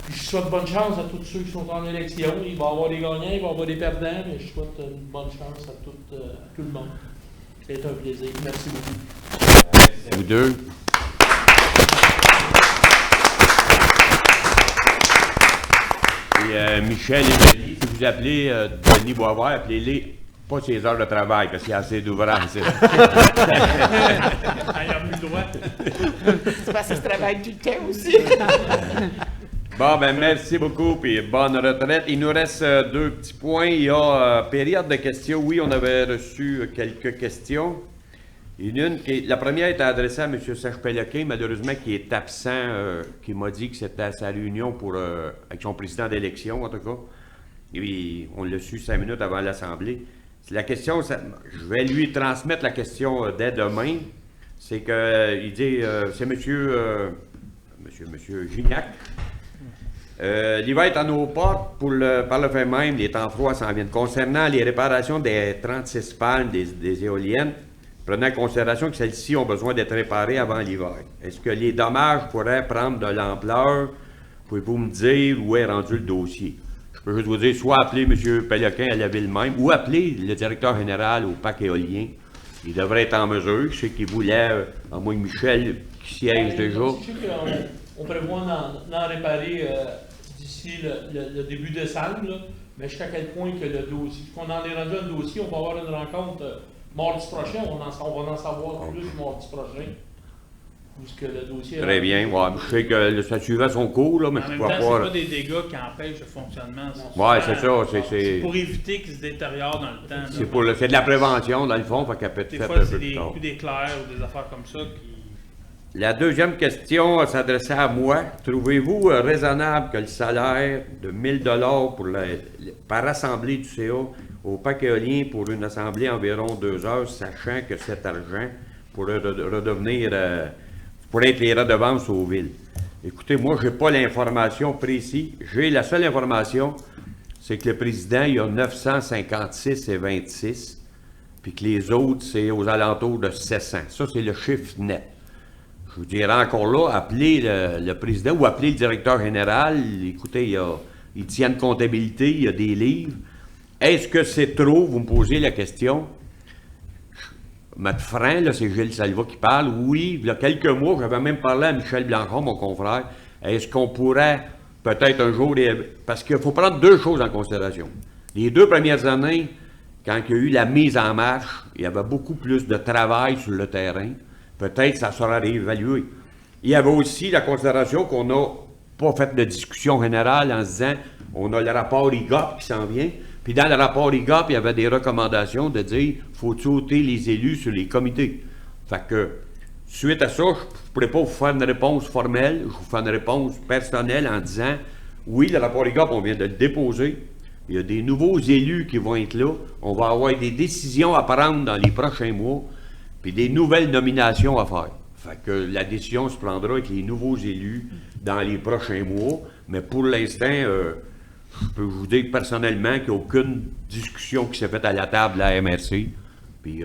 Puis je souhaite bonne chance à tous ceux qui sont en élection. Il va y avoir des gagnants, il va y avoir des perdants, mais je souhaite une bonne chance à tout le monde. C'est un plaisir. Merci beaucoup. Vous deux. Et Michel et Denis, si vous appelez Denis Boisvert, appelez-les pas ses heures de travail, parce qu'il y a assez d'ouvrages. Il a plus le droit. C'est parce que je travaille tout le temps aussi. Bon, ben merci beaucoup, puis bonne retraite. Il nous reste deux petits points. Il y a période de questions. Oui, on avait reçu quelques questions. La première est adressée à M. Serge-Péloquin, malheureusement, qui est absent, qui m'a dit que c'était à sa réunion avec son président d'élection, en tout cas. Et puis, on l'a su 5 minutes avant l'Assemblée. La question, je vais lui transmettre la question dès demain. C'est que, il dit, c'est monsieur Gignac. L'hiver est à nos portes par le fait même, les temps froids s'en viennent. Concernant les réparations des 36 palmes des éoliennes, prenant en considération que celles-ci ont besoin d'être réparées avant l'hiver. Est-ce que les dommages pourraient prendre de l'ampleur? Pouvez-vous me dire où est rendu le dossier? Je peux juste vous dire, soit appeler M. Péloquin à la ville même, ou appeler le directeur général au parc éolien. Il devrait être en mesure. Je sais qu'il voulait, à moins que Michel, qui siège déjà. Je sais qu'on prévoit d'en réparer d'ici le début décembre, là, mais jusqu'à quel point que le dossier, qu'on en est rendu un dossier, on va avoir une rencontre mardi prochain, on va en savoir plus mardi prochain. Où est-ce que le dossier Très bien. Ouais, je sais que ça suivait son cours, là, mais En je même crois temps, pas. c'est pas des dégâts qui empêchent le fonctionnement. Ouais, c'est ça. C'est pour éviter qu'ils se détériorent dans le temps. C'est de la prévention, dans le fond, fait qu'elle peut être Des faite fois, un c'est peu des plus tard. coups d'éclair ou des affaires comme ça qui... La deuxième question s'adressait à moi. Trouvez-vous raisonnable que le salaire de 1 000 par assemblée du CA au parc éolien pour une assemblée environ 2 heures, sachant que cet argent pourrait pourrait être les redevances aux villes? Écoutez, moi, je n'ai pas l'information précise. La seule information, c'est que le président, il y a 956,26, puis que les autres, c'est aux alentours de 700. Ça, c'est le chiffre net. Je vous dirais encore là, appelez le président ou appelez le directeur général. Écoutez, il tient une comptabilité, il y a des livres. Est-ce que c'est trop? Vous me posez la question. Notre franc, là, c'est Gilles Salva qui parle. Oui, il y a quelques mois, j'avais même parlé à Michel Blanchard, mon confrère. Est-ce qu'on pourrait peut-être un jour... Parce qu'il faut prendre deux choses en considération. Les 2 premières années, quand il y a eu la mise en marche, il y avait beaucoup plus de travail sur le terrain. Peut-être ça sera réévalué. Il y avait aussi la considération qu'on n'a pas fait de discussion générale en se disant on a le rapport IGOP qui s'en vient. Puis dans le rapport IGOP, il y avait des recommandations de dire faut-il ôter les élus sur les comités. Fait que, suite à ça, je ne pourrais pas vous faire une réponse formelle, je vous fais une réponse personnelle en disant oui, le rapport IGOP, on vient de le déposer. Il y a des nouveaux élus qui vont être là. On va avoir des décisions à prendre dans les prochains mois. Puis des nouvelles nominations à faire. Fait que la décision se prendra avec les nouveaux élus dans les prochains mois. Mais pour l'instant, je peux vous dire personnellement qu'il n'y a aucune discussion qui s'est faite à la table à la MRC. Puis,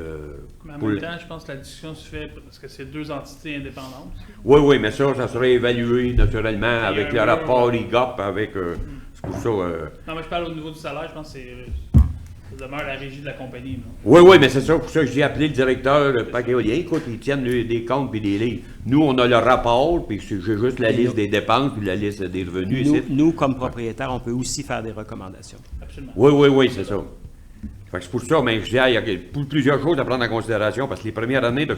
mais en même temps, je pense que la discussion se fait parce que c'est 2 entités indépendantes. Oui, mais ça sera évalué naturellement avec le rapport IGOP, avec... c'est pour ça... Non, mais je parle au niveau du salaire, je pense que c'est demeure la régie de la compagnie. Là. Oui, mais c'est ça. Pour ça que j'ai appelé le directeur du parc éolien. Écoute, ils tiennent des comptes et des livres. Nous, on a le rapport, puis j'ai juste la liste des dépenses puis la liste des revenus ici. Nous, comme propriétaires, on peut aussi faire des recommandations. Absolument. Oui, c'est ça. Fait que c'est pour ça, mais je dis, il y a plusieurs choses à prendre en considération, parce que les premières années de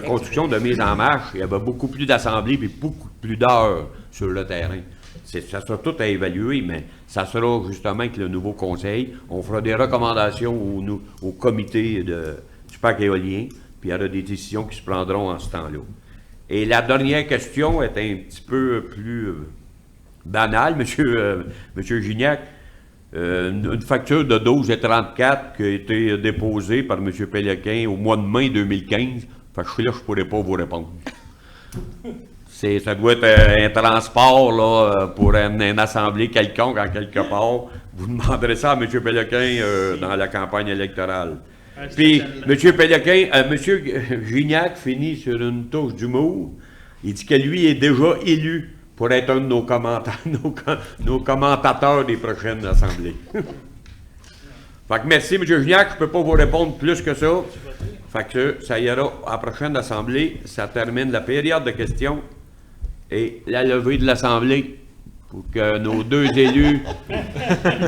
construction, de mise en marche, il y avait beaucoup plus d'assemblées et beaucoup plus d'heures sur le terrain. Ça sera tout à évaluer, mais ça sera justement avec le nouveau conseil. On fera des recommandations au comité du parc éolien, puis il y aura des décisions qui se prendront en ce temps-là. Et la dernière question est un petit peu plus banale, M. Gignac. Une facture de 12,34 qui a été déposée par M. Péloquin au mois de mai 2015. Fait que je ne pourrais pas vous répondre. Ça doit être un transport là, pour une assemblée quelconque en quelque part. Vous demanderez ça à M. Péloquin dans la campagne électorale. Puis, M. Péloquin, M. Gignac finit sur une touche d'humour. Il dit que lui est déjà élu pour être un de nos commentateurs des prochaines assemblées. Fait que merci, M. Gignac. Je ne peux pas vous répondre plus que ça. Fait que ça ira à la prochaine assemblée. Ça termine la période de questions et la levée de l'assemblée pour que nos deux élus,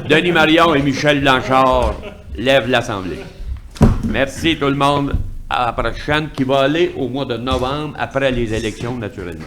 Denis Marion et Michel Blanchard, lèvent l'assemblée. Merci tout le monde. À la prochaine qui va aller au mois de novembre après les élections, naturellement.